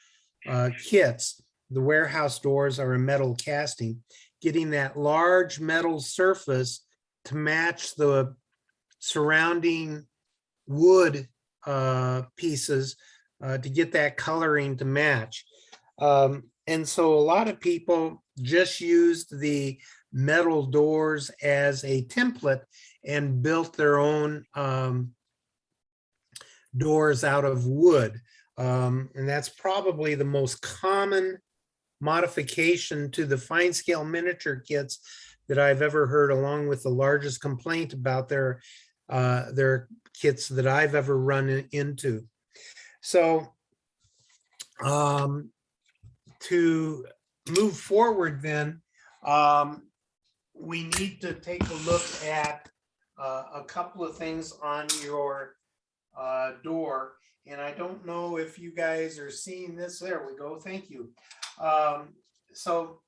kits, the warehouse doors are a metal casting. getting that large metal surface to match the surrounding wood pieces to get that coloring to match. And so a lot of people just used the metal doors as a template and built their own doors out of wood. And that's probably the most common modification to the fine scale miniature kits that I've ever heard, along with the largest complaint about their kits that I've ever run into. So to move forward then, we need to take a look at a couple of things on your door. And I don't know if you guys are seeing this. There we go. Thank you. So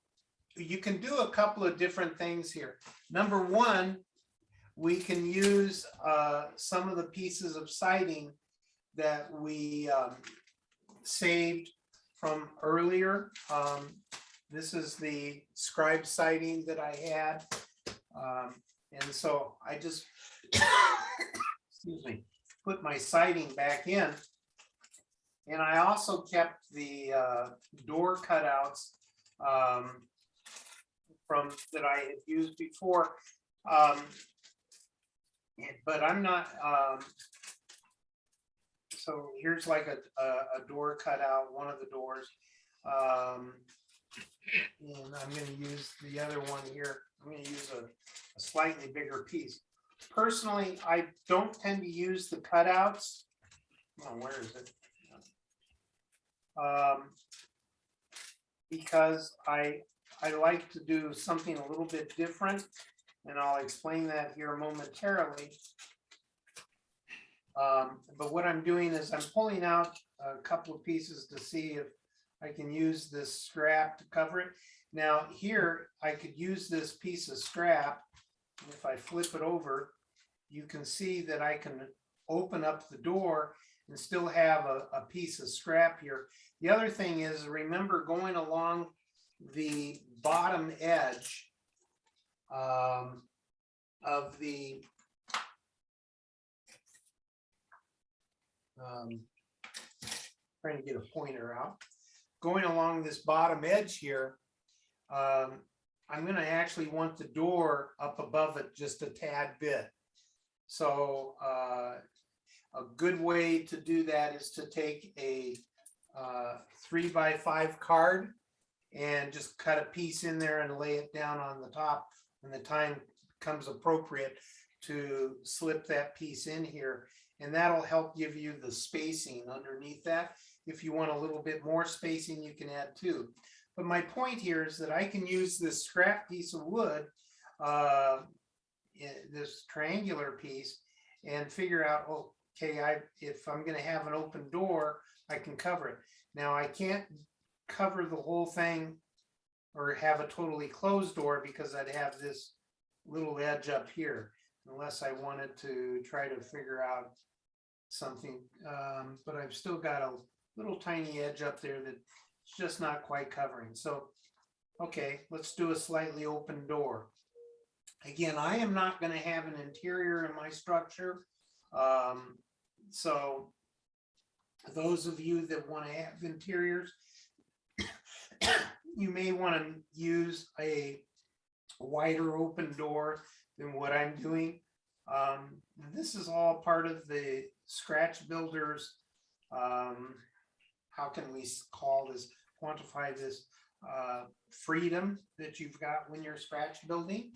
you can do a couple of different things here. Number one, we can use some of the pieces of siding that we saved from earlier. This is the scribe siding that I had. And so I just, excuse me, put my siding back in. And I also kept the door cutouts from that I had used before. But I'm not, so here's like a door cutout, one of the doors. And I'm going to use the other one here. I'm going to use a slightly bigger piece. Personally, I don't tend to use the cutouts. Oh, where is it? Because I like to do something a little bit different, and I'll explain that here momentarily. But what I'm doing is I'm pulling out a couple of pieces to see if I can use this strap to cover it. Now here, I could use this piece of strap. If I flip it over, you can see that I can open up the door and still have a piece of scrap here. The other thing is, remember, going along the bottom edge of the trying to get a pointer out. Going along this bottom edge here, I'm going to actually want the door up above it just a tad bit. So a good way to do that is to take a 3x5 card and just cut a piece in there and lay it down on the top when the time becomes appropriate to slip that piece in here. And that'll help give you the spacing underneath that. If you want a little bit more spacing, you can add too. But my point here is that I can use this scrap piece of wood, this triangular piece, and figure out, oh, okay, if I'm going to have an open door, I can cover it. Now I can't cover the whole thing or have a totally closed door because I'd have this little edge up here, unless I wanted to try to figure out something. But I've still got a little tiny edge up there that's just not quite covering. So, okay, let's do a slightly open door. Again, I am not going to have an interior in my structure. So those of you that want to have interiors, you may want to use a wider open door than what I'm doing. This is all part of the Scratch Builders, how can we call this, quantify this freedom that you've got when you're scratch building.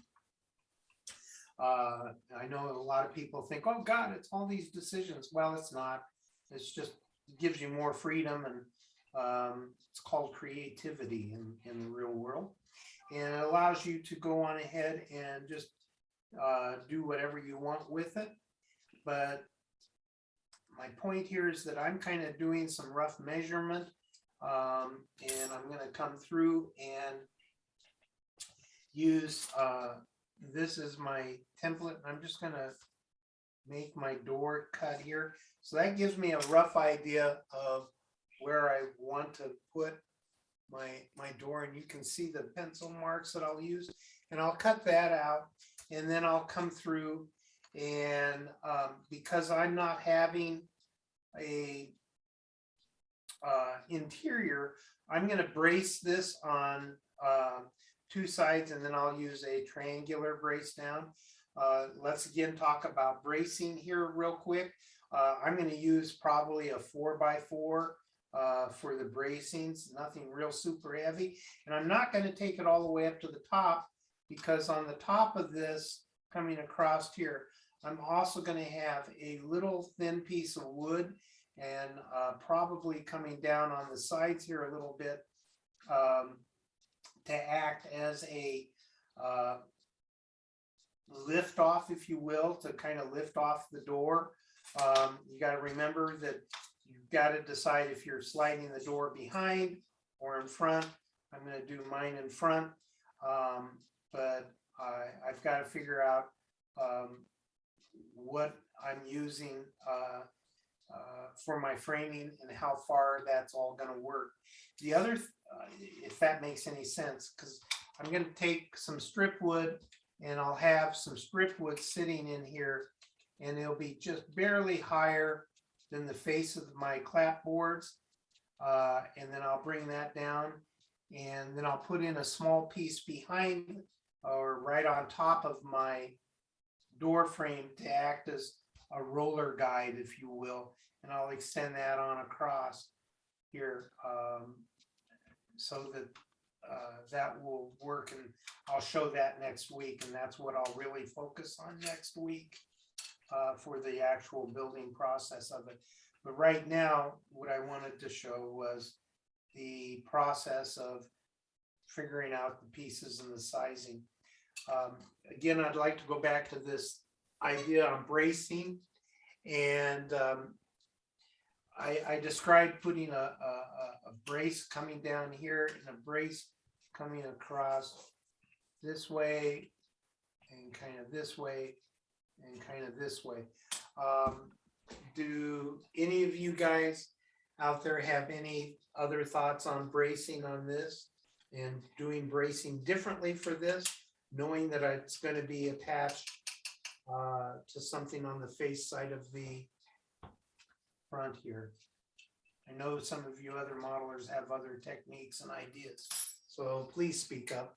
I know a lot of people think, oh God, it's all these decisions. Well, it's not. It's just it gives you more freedom, and it's called creativity in the real world. And it allows you to go on ahead and just do whatever you want with it. But my point here is that I'm kind of doing some rough measurement, and I'm going to come through and use this is my template. I'm just going to make my door cut here. So that gives me a rough idea of where I want to put my door, and you can see the pencil marks that I'll use, and I'll cut that out, and then I'll come through and because I'm not having a interior, I'm going to brace this on two sides, and then I'll use a triangular brace down. Let's again talk about bracing here real quick. I'm going to use probably a 4x4 for the bracings, nothing real super heavy. And I'm not going to take it all the way up to the top, because on the top of this coming across here, I'm also going to have a little thin piece of wood, and probably coming down on the sides here a little bit to act as a lift off, if you will, to kind of lift off the door. You got to remember that you've got to decide if you're sliding the door behind or in front. I'm going to do mine in front, but I've got to figure out what I'm using for my framing and how far that's all going to work. The other, if that makes any sense, because I'm going to take some strip wood, and I'll have some strip wood sitting in here, and it'll be just barely higher than the face of my clapboards. And then I'll bring that down, and then I'll put in a small piece behind or right on top of my door frame to act as a roller guide, if you will. And I'll extend that on across here so that that will work, and I'll show that next week, and that's what I'll really focus on next week for the actual building process of it. But right now, what I wanted to show was the process of figuring out the pieces and the sizing. Again, I'd like to go back to this idea on bracing, and I described putting a brace coming down here and a brace coming across this way and kind of this way and kind of this way. Do any of you guys out there have any other thoughts on bracing on this and doing bracing differently for this, knowing that it's going to be attached to something on the face side of the front here? I know some of you other modelers have other techniques and ideas, so please speak up.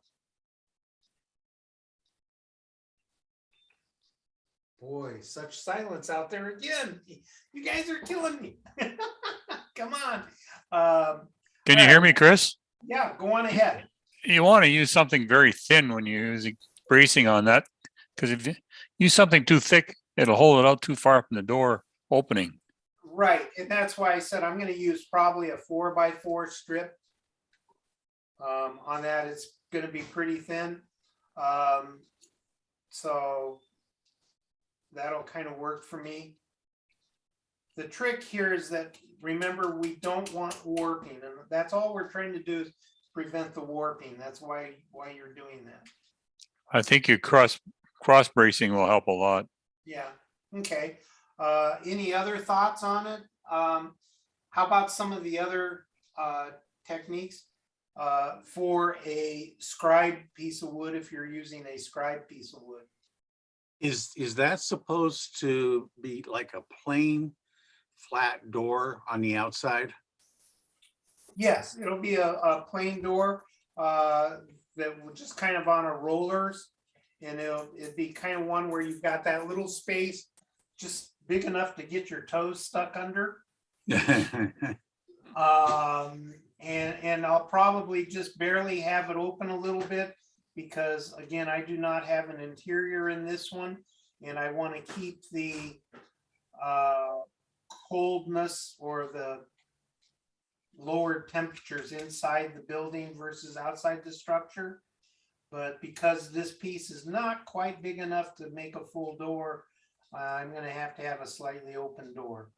Boy, such silence out there again. You guys are killing me. Come on. Can you hear me, Chris? Yeah, go on ahead. You want to use something very thin when you're using bracing on that, because if you use something too thick, it'll hold it out too far from the door opening. Right, and that's why I said I'm going to use probably a 4x4 strip. On that, it's going to be pretty thin. So that'll kind of work for me. The trick here is that, remember, we don't want warping, and that's all we're trying to do is prevent the warping. That's why you're doing that. I think your cross bracing will help a lot. Yeah, okay. Any other thoughts on it? How about some of the other techniques for a scribe piece of wood, if you're using a scribe piece of wood? Is that supposed to be like a plain flat door on the outside? Yes, it'll be a plain door that will just kind of on a rollers, and it'd be kind of one where you've got that little space just big enough to get your toes stuck under. And I'll probably just barely have it open a little bit, because again, I do not have an interior in this one, and I want to keep the coldness or the lower temperatures inside the building versus outside the structure. But because this piece is not quite big enough to make a full door, I'm going to have a slightly open door.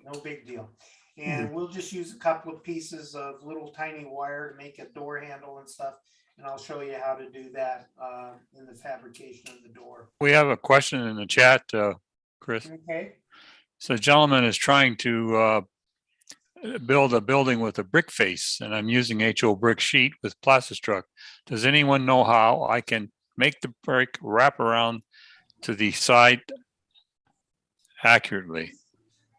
No big deal. And we'll just use a couple of pieces of little tiny wire to make a door handle and stuff. And I'll show you how to do that in the fabrication of the door. We have a question in the chat, Chris. Okay. So the gentleman is trying to build a building with a brick face, and I'm using HO brick sheet with Plastistruct. Does anyone know how I can make the brick wrap around to the side accurately?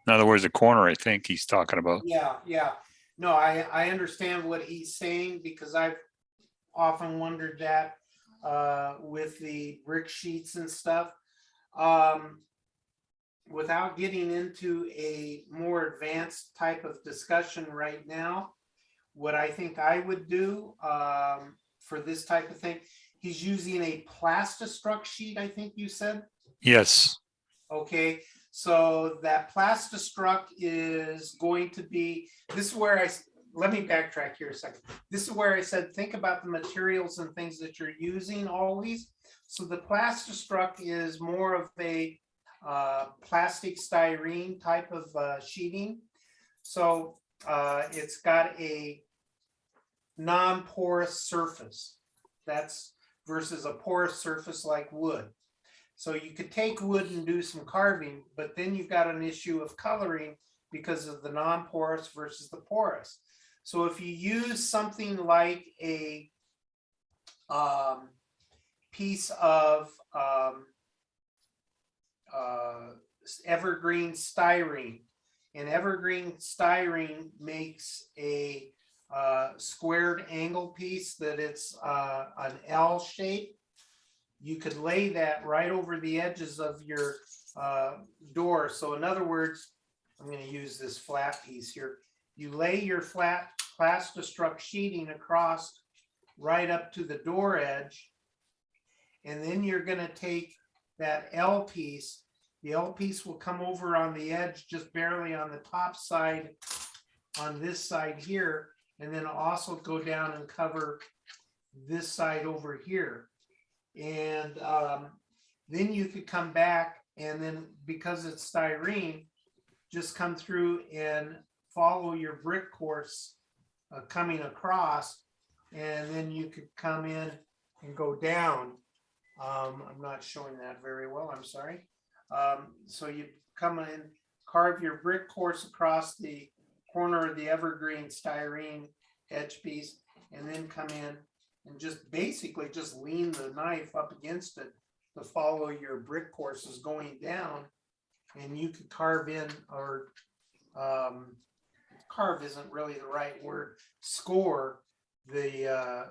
In other words, the corner, I think he's talking about. Yeah, yeah. No, I understand what he's saying because I've often wondered that with the brick sheets and stuff. Without getting into a more advanced type of discussion right now, what I think I would do for this type of thing, he's using a Plastistruct sheet, I think you said. Yes. Okay, so that Plastistruct is going to be, this is where let me backtrack here a second. This is where I said, think about the materials and things that you're using always. So the Plastistruct is more of a plastic styrene type of sheeting. So it's got a non-porous surface. That's versus a porous surface like wood. So you could take wood and do some carving, but then you've got an issue of coloring because of the non-porous versus the porous. So if you use something like a piece of evergreen styrene, and evergreen styrene makes a squared angle piece that it's an L shape. You could lay that right over the edges of your door. So in other words, I'm going to use this flat piece here. You lay your flat Plastistruct sheeting across right up to the door edge, and then you're going to take that L piece. The L piece will come over on the edge, just barely on the top side, on this side here, and then also go down and cover this side over here. And then you could come back, and then because it's styrene, just come through and follow your brick course coming across, and then you could come in and go down. I'm not showing that very well, I'm sorry. So you come in, carve your brick course across the corner of the evergreen styrene edge piece, and then come in and just basically just lean the knife up against it to follow your brick courses going down, and you could carve in, or carve isn't really the right word, score the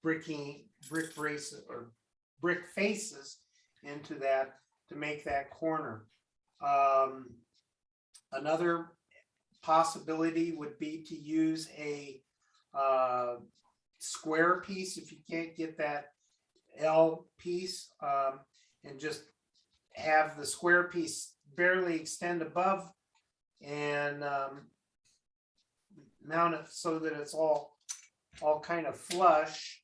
brick braces or brick faces into that to make that corner. Another possibility would be to use a square piece if you can't get that L piece, and just have the square piece barely extend above and mount it so that it's all kind of flush.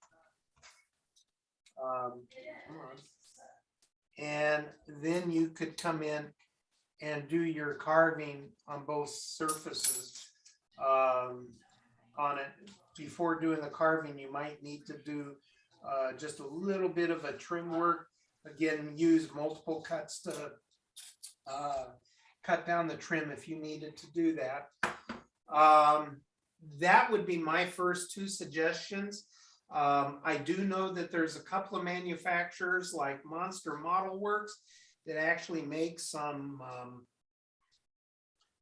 And then you could come in and do your carving on both surfaces on it. Before doing the carving, you might need to do just a little bit of a trim work. Again, use multiple cuts to cut down the trim if you needed to do that. That would be my first two suggestions. I do know that there's a couple of manufacturers like Monster Model Works that actually make some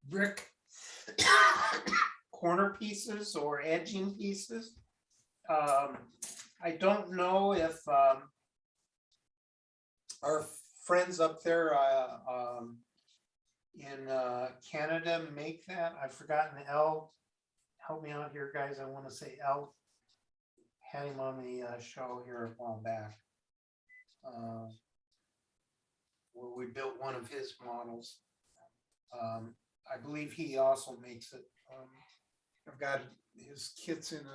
brick corner pieces or edging pieces. I don't know if our friends up there in Canada make that. I've forgotten L. Help me out here, guys. I want to say L. Had him on the show here a while back, where we built one of his models. I believe he also makes it. I've got his kits in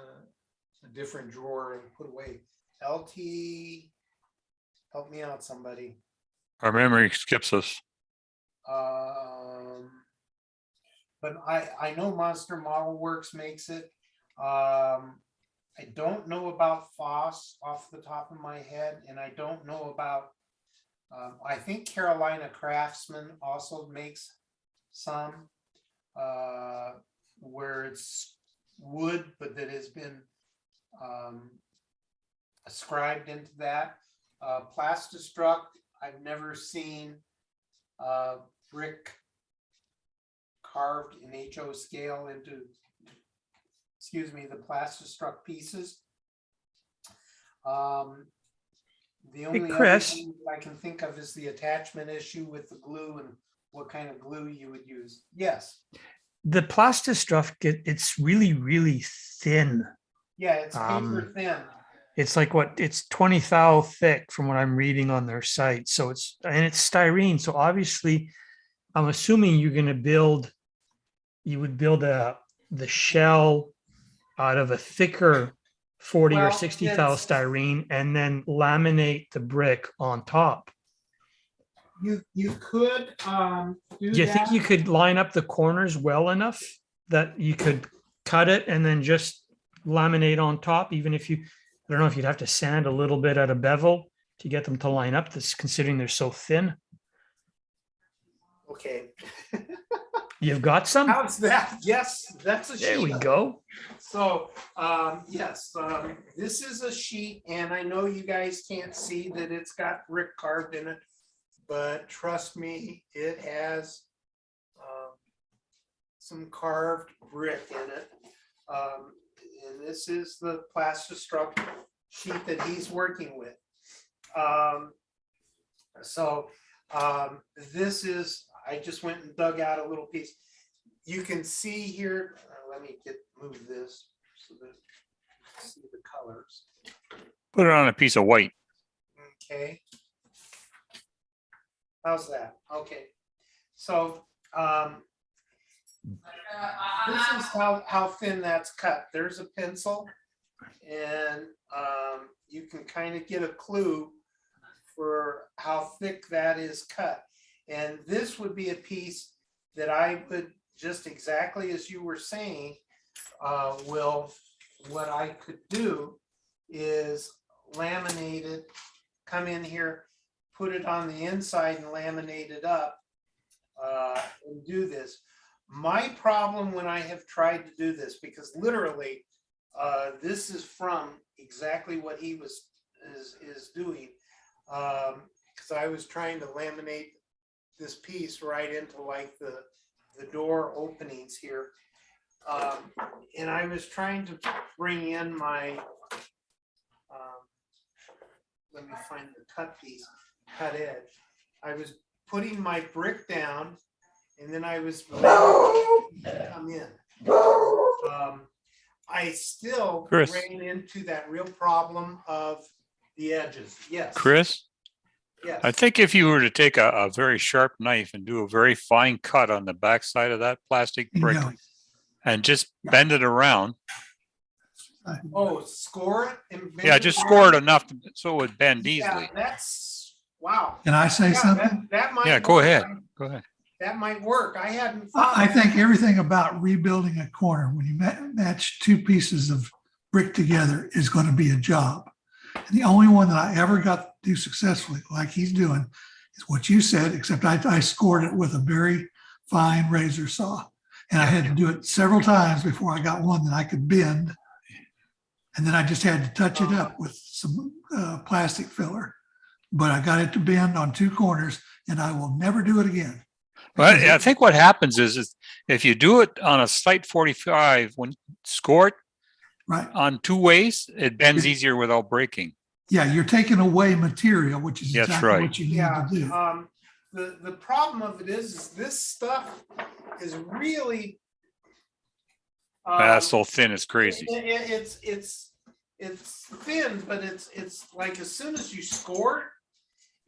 a different drawer and put away. LT, help me out, somebody. Our memory skips us. But I know Monster Model Works makes it. I don't know about Foss off the top of my head, and I don't know about, I think Carolina Craftsman also makes some. where it's wood, but that has been ascribed into that. Plastistruct, I've never seen brick carved in HO scale into, excuse me, the Plastistruct pieces. The only other Chris. thing I can think of is the attachment issue with the glue and what kind of glue you would use. Yes. The Plastistruct, it's really, really thin. Yeah, it's paper Um, thin. It's like it's 20 thou thick from what I'm reading on their site. So it's styrene. So obviously, I'm assuming you're going to you would build the shell out of a thicker 40 or Well, 60 thou it's- styrene and then laminate the brick on top. You could do Do you think that. you could line up the corners well enough that you could cut it and then just laminate on top, even if I don't know if you'd have to sand a little bit at a bevel to get them to line up, this considering they're so thin. Okay. You've got some? How's that? Yes, that's a There we sheet. go. So, yes, this is a sheet, and I know you guys can't see that it's got brick carved in it, but trust me, it has some carved brick in it. And this is the Plastistruct sheet that he's working with. This is, I just went and dug out a little piece. You can see here, let me move this so that you can see the colors. Put it on a piece of white. Okay. How's that? Okay. So this is how thin that's cut. There's a pencil, and you can kind of get a clue for how thick that is cut. And this would be a piece that I would, just exactly as you were saying, what I could do is laminate it, come in here, put it on the inside and laminate it up and do this. My problem when I have tried to do this, because literally this is from exactly what he is doing, because I was trying to laminate this piece right into like the door openings here. And I was trying to bring in my, let me find the cut piece, cut edge. I was putting my brick down, and then I was come in. I still Chris. ran into that real problem of the edges. Yes. Chris, Yes. I think if you were to take a very sharp knife and do a very fine cut on the backside of that plastic brick Bingo. and just bend it around. Oh, score it? And bend Yeah, it just around? score it enough so it would bend Yeah, easily. that's, wow. Can I say Yeah, something? that might Yeah, go work. ahead. Go ahead. That might work. I hadn't thought. I of think that. everything about rebuilding a corner, when you match two pieces of brick together, is going to be a job. And the only one that I ever got to do successfully, like he's doing, is what you said, except I scored it with a very fine razor saw. And I had to do it several times before I got one that I could bend. And then I just had to touch it up with some plastic filler. But I got it to bend on two corners, and I will never do it again. Well, I think what happens is if you do it on a slight 45, when score it Right. on two ways, it bends easier without breaking. Yeah, you're taking away material, which is That's exactly right. what you need Yeah, to do. the problem of it is this stuff is really. That's so thin, it's crazy. It's thin, but it's like as soon as you score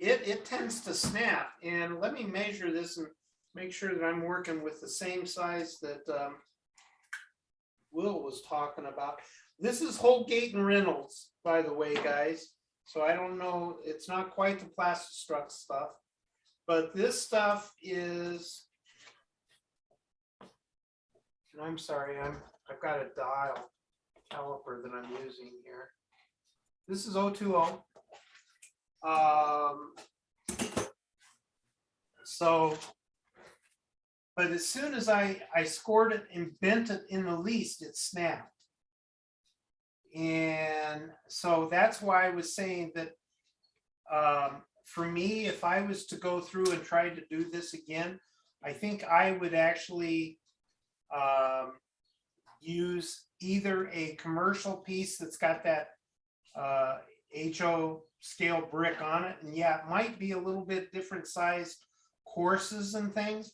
it tends to snap. And let me measure this and make sure that I'm working with the same size that Will was talking about. This is Holgate and Reynolds, by the way, guys. So I don't know, it's not quite the Plastistruct stuff, but this stuff is, and I'm sorry, I've got a dial caliper that I'm using here. This is 020. So but as soon as I scored it and bent it in the least, it snapped. And so that's why I was saying that for me, if I was to go through and try to do this again, I think I would actually use either a commercial piece that's got that HO scale brick on it. And yeah, it might be a little bit different sized courses and things,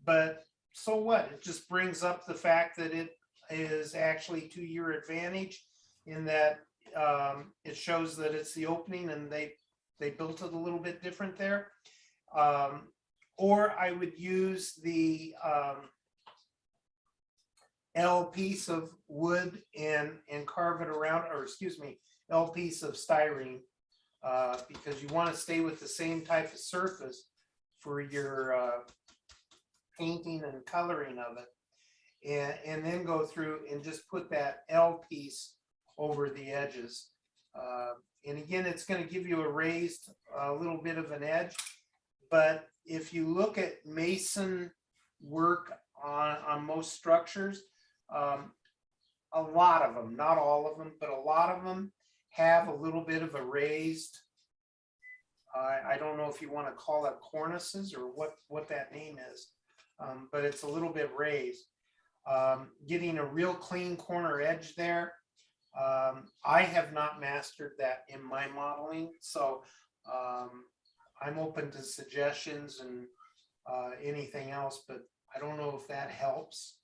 but so what? It just brings up the fact that it is actually to your advantage in that it shows that it's the opening and they built it a little bit different there. Or I would use the L piece of wood and carve it around, or excuse me, L piece of styrene, because you want to stay with the same type of surface for your painting and coloring of it. And then go through and just put that L piece over the edges. And again, it's going to give you a raised, a little bit of an edge. But if you look at mason work on most structures, a lot of them, not all of them, but a lot of them have a little bit of a raised, I don't know if you want to call it cornices or what that name is, but it's a little bit raised. Getting a real clean corner edge there, I have not mastered that in my modeling, so I'm open to suggestions and anything else, but I don't know if that helps.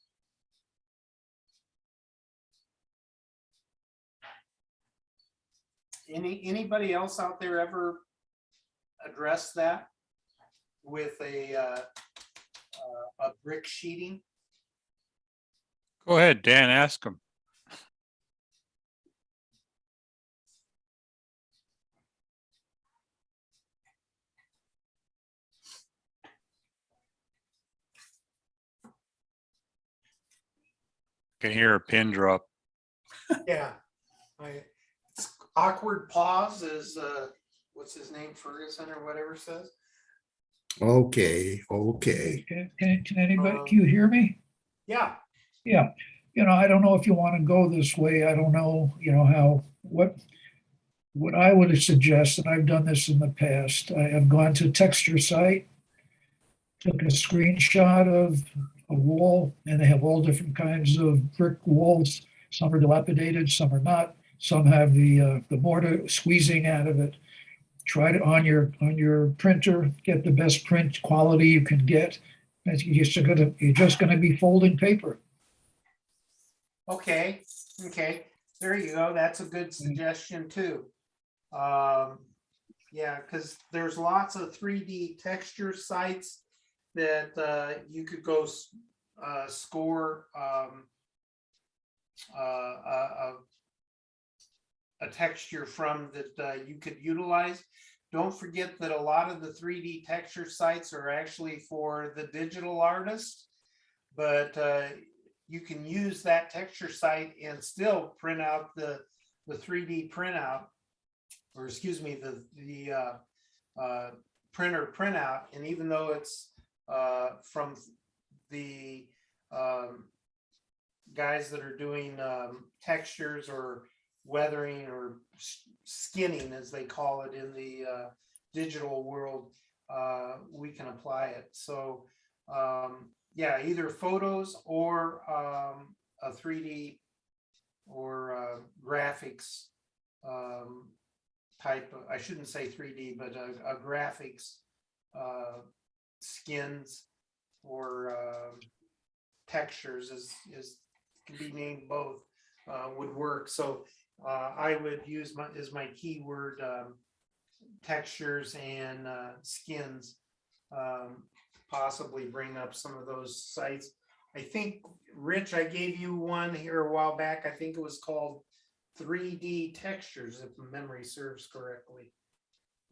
Anybody else out there ever address that with a brick sheeting? Go ahead, Dan, ask him. Can hear a pin drop. Yeah. It's awkward pause is, what's his name, Ferguson or whatever says? Okay. Can anybody, can you hear me? Yeah. Yeah, I don't know if you want to go this way. I don't know, how, what I would suggest, and I've done this in the past, I have gone to texture site, took a screenshot of a wall, and they have all different kinds of brick walls. Some are dilapidated, some are not. Some have the mortar squeezing out of it. Try it on your printer, get the best print quality you can get. And you're just gonna be folding paper. Okay. There you go. That's a good suggestion too. Yeah, because there's lots of 3D texture sites that you could go score a texture from that you could utilize. Don't forget that a lot of the 3D texture sites are actually for the digital artist, but you can use that texture site and still print out the 3D printout, or excuse me, the printer printout. And even though it's from the guys that are doing textures or weathering or skinning, as they call it in the digital world, we can apply it. So yeah, either photos or a 3D or graphics type of, I shouldn't say 3D, but a graphics skins or textures is can be named both, would work. So I would use my keyword textures and skins. Possibly bring up some of those sites. I think, Rich, I gave you one here a while back. I think it was called 3D Textures, if memory serves correctly,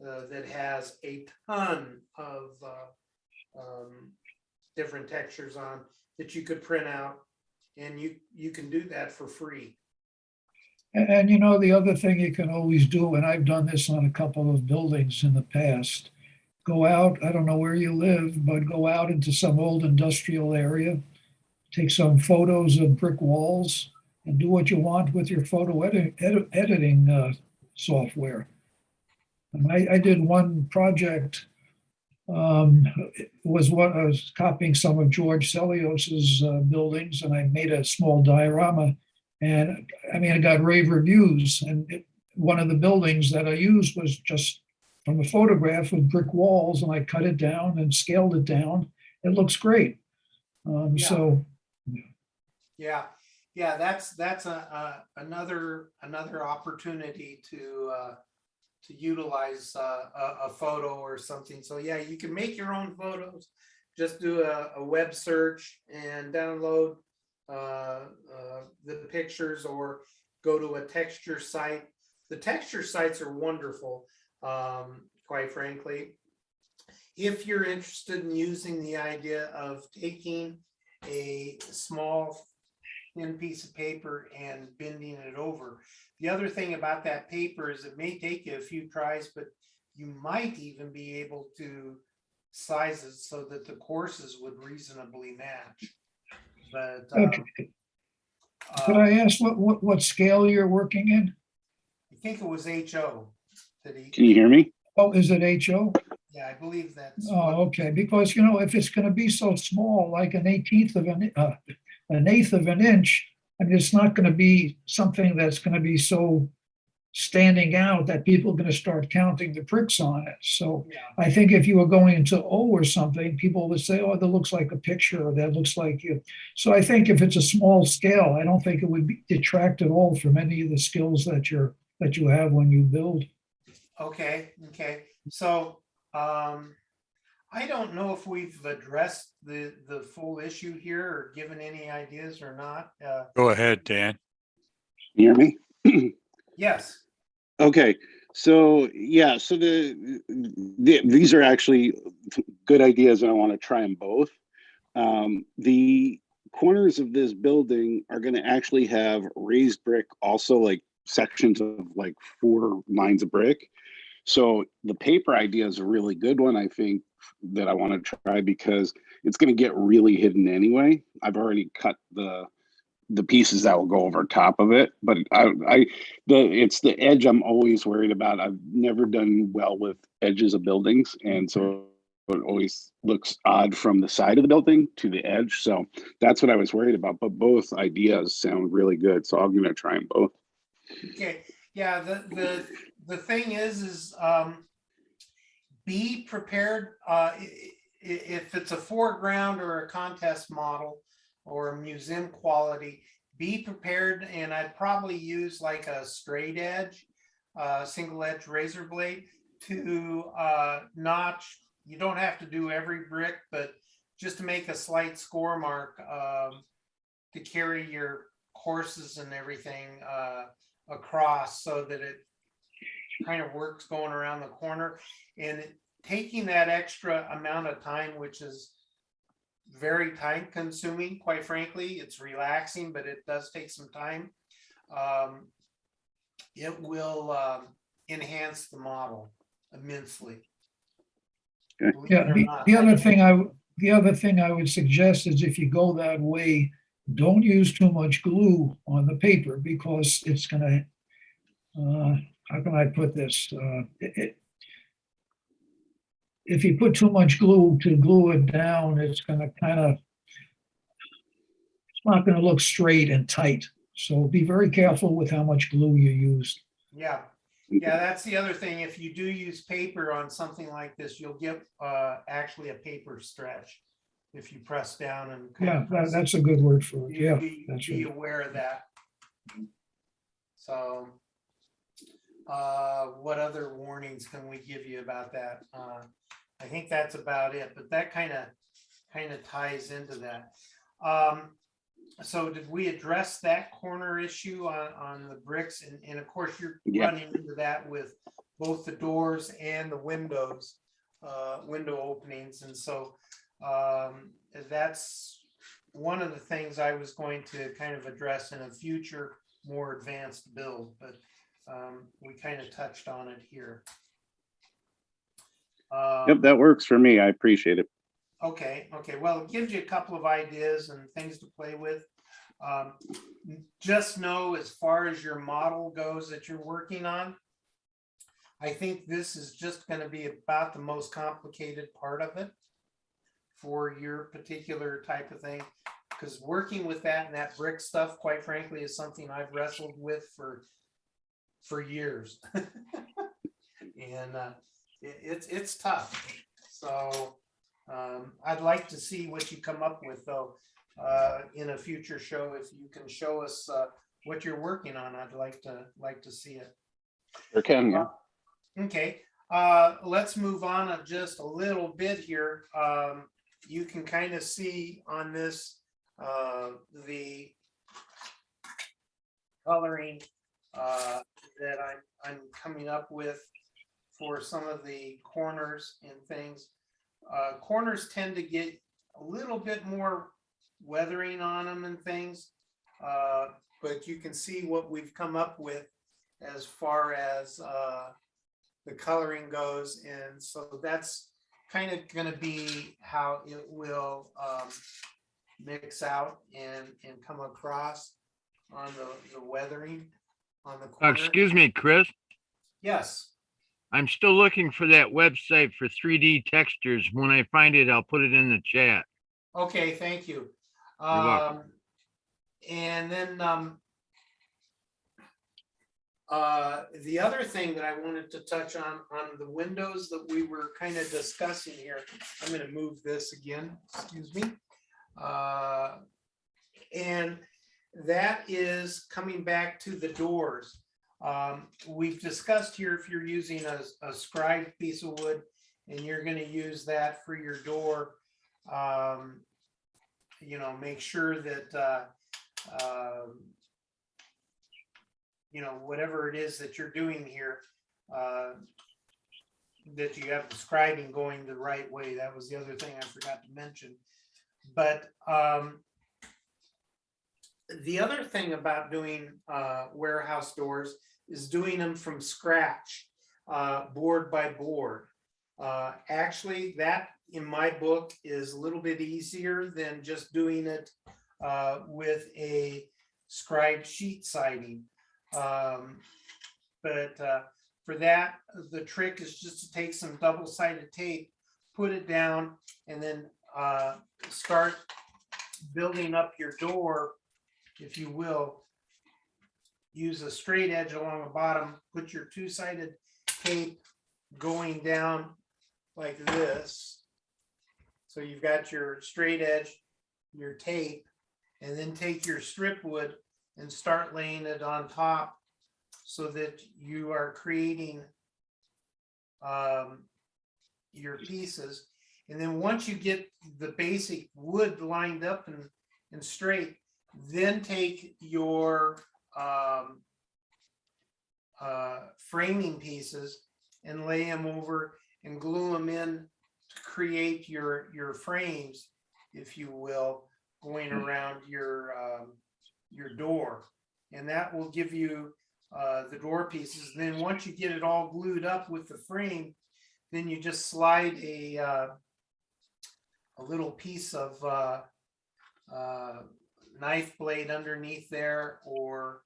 that has a ton of different textures on that you could print out, and you can do that for free. And the other thing you can always do, and I've done this on a couple of buildings in the past, go out, I don't know where you live, but go out into some old industrial area, take some photos of brick walls and do what you want with your photo editing software. And I did one project, it was what I was copying some of George Celios's buildings, and I made a small diorama. And I mean, I got rave reviews. And one of the buildings that I used was just from a photograph with brick walls, and I cut it down and scaled it down. It looks great. Yeah. So Yeah, that's another opportunity to utilize a photo or something. So yeah, you can make your own photos. Just do a web search and download the pictures, or go to a texture site. The texture sites are wonderful, quite frankly. If you're interested in using the idea of taking a small thin piece of paper and bending it over. The other thing about that paper is it may take you a few tries, but you might even be able to size it so that the courses would reasonably match. But could I ask what scale you're working in? I think it was HO that he. Can you hear me? Oh, is it HO? Yeah, I believe that's. Oh, okay. Because, if it's going to be so small, like an eighth of an inch, I mean, it's not going to be something that's going to be so standing out that people are going to start counting the pricks on it. So Yeah. I think if you were going into O or something, people would say, oh, that looks like a picture, or that looks like you. So I think if it's a small scale, I don't think it would detract at all from any of the skills that you have when you build. Okay. So I don't know if we've addressed the full issue here or given any ideas or not. Go ahead, Dan. Can you hear me? Yes. Okay, so yeah, so these are actually good ideas, and I want to try them both. The corners of this building are going to actually have raised brick, also like sections of like 4 lines of brick. So the paper idea is a really good one, I think, that I want to try, because it's going to get really hidden anyway. I've already cut the pieces that will go over top of it, but it's the edge I'm always worried about. I've never done well with edges of buildings, and so it always looks odd from the side of the building to the edge. So that's what I was worried about. But both ideas sound really good, so I'm going to try them both. Okay. Yeah. The thing is be prepared. If it's a foreground or a contest model or a museum quality, be prepared. And I'd probably use like a straight edge, single edge razor blade to notch. You don't have to do every brick, but just to make a slight score mark to carry your courses and everything across, so that it kind of works going around the corner. And taking that extra amount of time, which is very time consuming, quite frankly. It's relaxing, but it does take some time. It will enhance the model immensely. Yeah, the other thing I would suggest is, if you go that way, don't use too much glue on the paper, because it's going to, how can I put this? If you put too much glue to glue it down, it's going to it's not going to look straight and tight. So be very careful with how much glue you use. Yeah. Yeah, that's the other thing. If you do use paper on something like this, you'll get actually a paper stretch if you press down and. Yeah, that's a good word for it. Yeah, that's be right. aware of that. So what other warnings can we give you about that? I think that's about it, but that kind of ties into that. So did we address that corner issue on the bricks? And of course, you're running into that with both the doors and the windows, window openings. And so that's one of the things I was going to kind of address in a future, more advanced build, but we kind of touched on it here. Yep, that works for me. I appreciate it. Okay, well, it gives you a couple of ideas and things to play with. Just know as far as your model goes that you're working on, I think this is just going to be about the most complicated part of it for your particular type of thing. Because working with that and that brick stuff, quite frankly, is something I've wrestled with for years. And it's tough. So I'd like to see what you come up with, though, in a future show. If you can show us what you're working on, I'd like to see it. Sure can, yeah. Okay, let's move on just a little bit here. You can kind of see on this the coloring that I'm coming up with for some of the corners and things. Corners tend to get a little bit more weathering on them and things, but you can see what we've come up with as far as the coloring goes, and so that's kind of going to be how it will mix out and come across on the weathering on the corner. Excuse me, Chris. Yes. I'm still looking for that website for 3D textures. When I find it, I'll put it in the chat. Okay, thank you. You're welcome. And then the other thing that I wanted to touch on the windows that we were kind of discussing here. I'm going to move this again, excuse me. And that is coming back to the doors. We've discussed here, if you're using a scribed piece of wood and you're going to use that for your door, you know, make sure that you know, whatever it is that you're doing here, that you have the scribing going the right way. That was the other thing I forgot to mention. But the other thing about doing warehouse doors is doing them from scratch, board by board. Actually, that in my book is a little bit easier than just doing it with a scribed sheet siding. But for that, the trick is just to take some double-sided tape, put it down, and then start building up your door, if you will. Use a straight edge along the bottom, put your two-sided tape going down like this. So you've got your straight edge, your tape, and then take your strip wood and start laying it on top so that you are creating your pieces. And then once you get the basic wood lined up and straight, then take your framing pieces and lay them over and glue them in to create your frames, if you will, going around your door. And that will give you the door pieces. And then once you get it all glued up with the frame, then you just slide a little piece of knife blade underneath there, or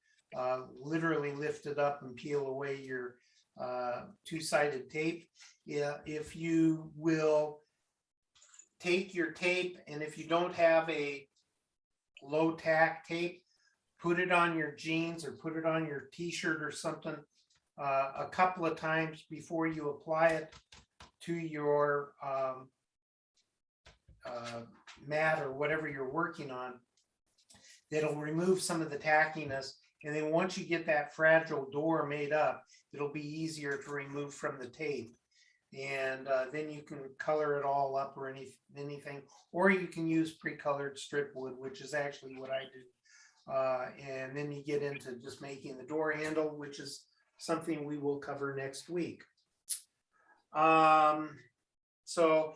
literally lift it up and peel away your two-sided tape. Yeah, if you will take your tape, and if you don't have a low tack tape, put it on your jeans or put it on your t-shirt or something a couple of times before you apply it to your mat or whatever you're working on. That'll remove some of the tackiness. And then once you get that fragile door made up, it'll be easier to remove from the tape. And then you can color it all up or anything, or you can use pre-colored strip wood, which is actually what I do. And then you get into just making the door handle, which is something we will cover next week. So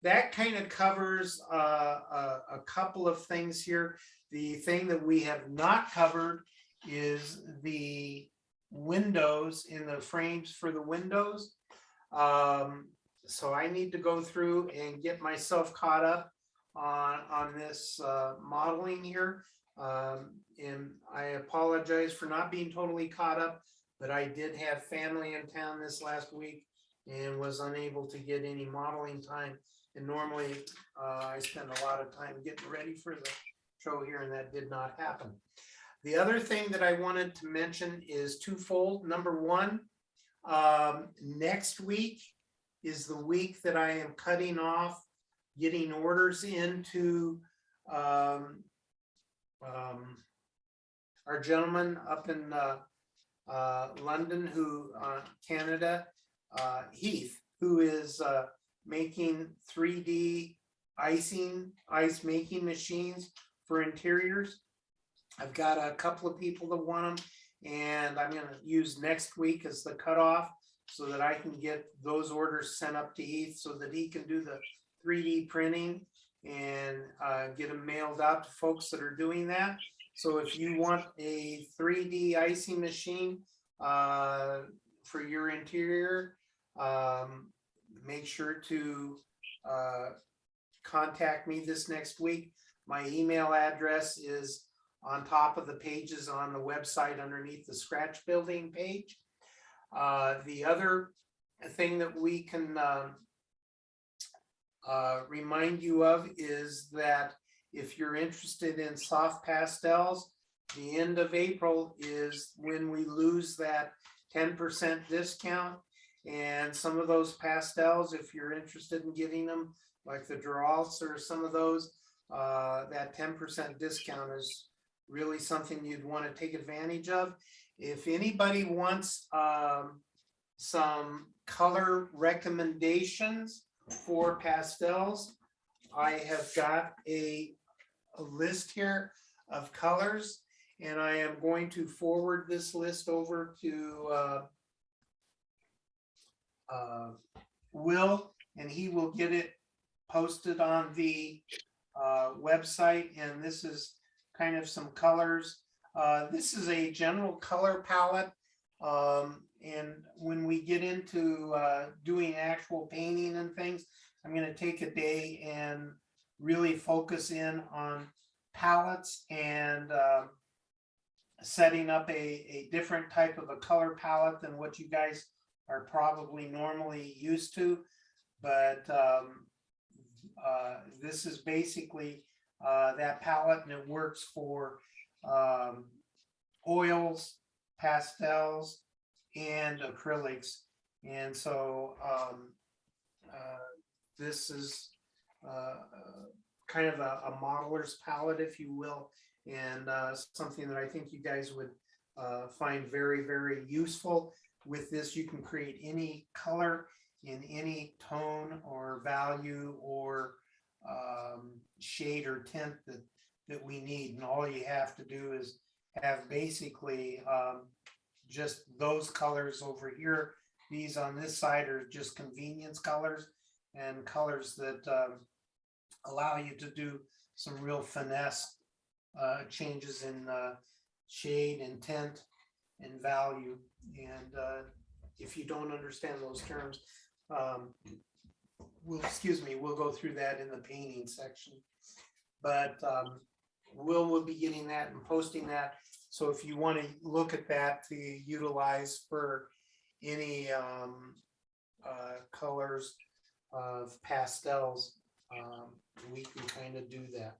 that kind of covers a couple of things here. The thing that we have not covered is the windows in the frames for the windows. so I need to go through and get myself caught up on this modeling here. And I apologize for not being totally caught up, but I did have family in town this last week and was unable to get any modeling time. And normally I spend a lot of time getting ready for the show here, and that did not happen. The other thing that I wanted to mention is twofold. Number one, next week is the week that I am cutting off getting orders into our gentleman up in London, who Canada, Heath, who is making 3D ice making machines for interiors. I've got a couple of people that want them, and I'm going to use next week as the cutoff so that I can get those orders sent up to Heath so that he can do the 3D printing and get them mailed out to folks that are doing that. So if you want a 3D icing machine for your interior, make sure to contact me this next week. My email address is on top of the pages on the website underneath the scratch building page. The other thing that we can remind you of is that if you're interested in soft pastels, the end of April is when we lose that 10% discount. And some of those pastels, if you're interested in getting them, like the Durals or some of those, that 10% discount is really something you'd want to take advantage of. If anybody wants some color recommendations for pastels, I have got a list here of colors, and I am going to forward this list over to Will, and he will get it posted on the website. And this is kind of some colors. This is a general color palette. And when we get into doing actual painting and things, I'm going to take a day and really focus in on palettes and setting up a different type of a color palette than what you guys are probably normally used to. But this is basically that palette, and it works for oils, pastels, and acrylics. And so this is kind of a modeler's palette, if you will, and something that I think you guys would find very, very useful. With this, you can create any color in any tone or value or shade or tint that we need. And all you have to do is have basically just those colors over here. These on this side are just convenience colors, and colors that allow you to do some real finesse changes in shade and tint and value. And if you don't understand those terms, we'll go through that in the painting section. But we'll be getting that and posting that. So if you want to look at that to utilize for any colors of pastels, we can kind of do that.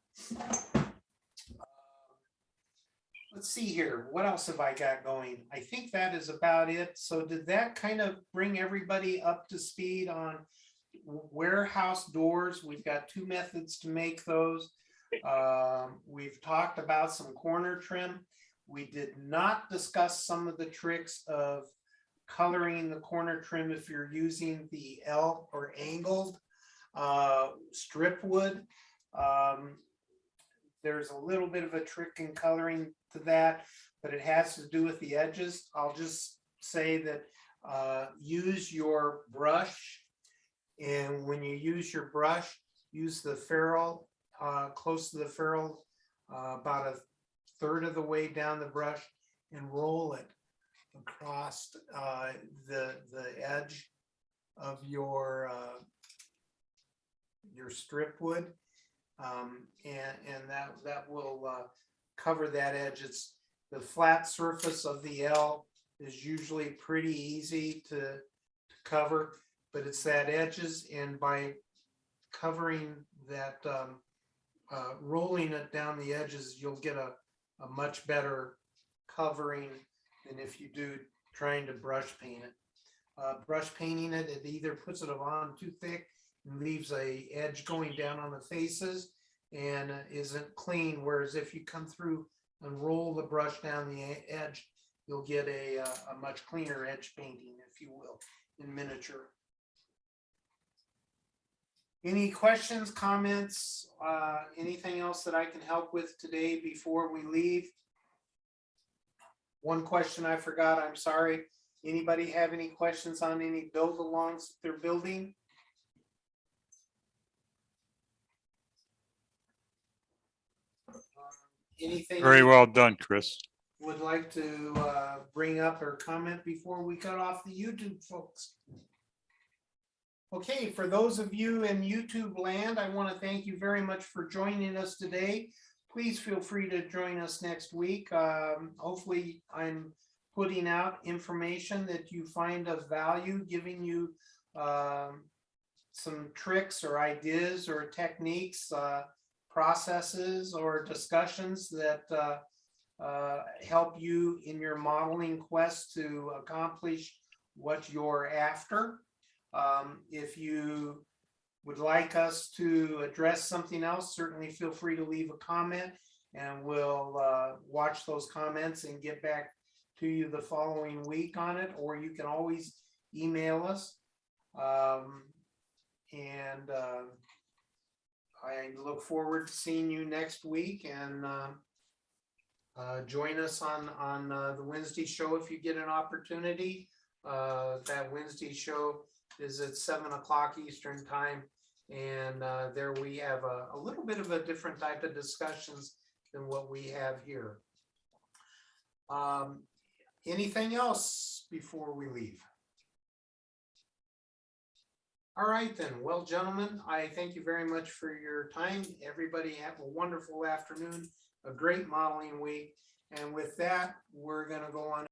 Let's see here. What else have I got going? I think that is about it. So did that kind of bring everybody up to speed on warehouse doors? We've got two methods to make those. We've talked about some corner trim. We did not discuss some of the tricks of coloring the corner trim if you're using the L or angled strip wood. There's a little bit of a trick in coloring to that, but it has to do with the edges. I'll just say that use your brush, and when you use your brush, use the ferrule close to the ferrule, about a third of the way down the brush, and roll it across the edge your strip wood. And that will cover that edge. It's the flat surface of the L is usually pretty easy to cover, but it's that edges, and by covering that, rolling it down the edges, you'll get a much better covering than if you do trying to brush paint it. Brush painting it, it either puts it on too thick and leaves a edge going down on the faces and isn't clean. Whereas if you come through and roll the brush down the edge, you'll get a much cleaner edge painting, if you will, in miniature. Any questions, comments, anything else that I can help with today before we leave? One question I forgot, I'm sorry. Anybody have any questions on any build-alongs that they're building? Anything? Very well done, Chris. Would like to bring up or comment before we cut off the YouTube folks? Okay, for those of you in YouTube land, I want to thank you very much for joining us today. Please feel free to join us next week. Hopefully I'm putting out information that you find of value, giving you some tricks or ideas or techniques, processes or discussions that help you in your modeling quest to accomplish what you're after. If you would like us to address something else, certainly feel free to leave a comment and we'll watch those comments and get back to you the following week on it, or you can always email us. I look forward to seeing you next week, and join us on the Wednesday show if you get an opportunity. That Wednesday show is at 7 o'clock Eastern time, and there we have a little bit of a different type of discussions than what we have here. Anything else before we leave? All right then. Well, gentlemen, I thank you very much for your time. Everybody have a wonderful afternoon, a great modeling week. And with that, we're going to go on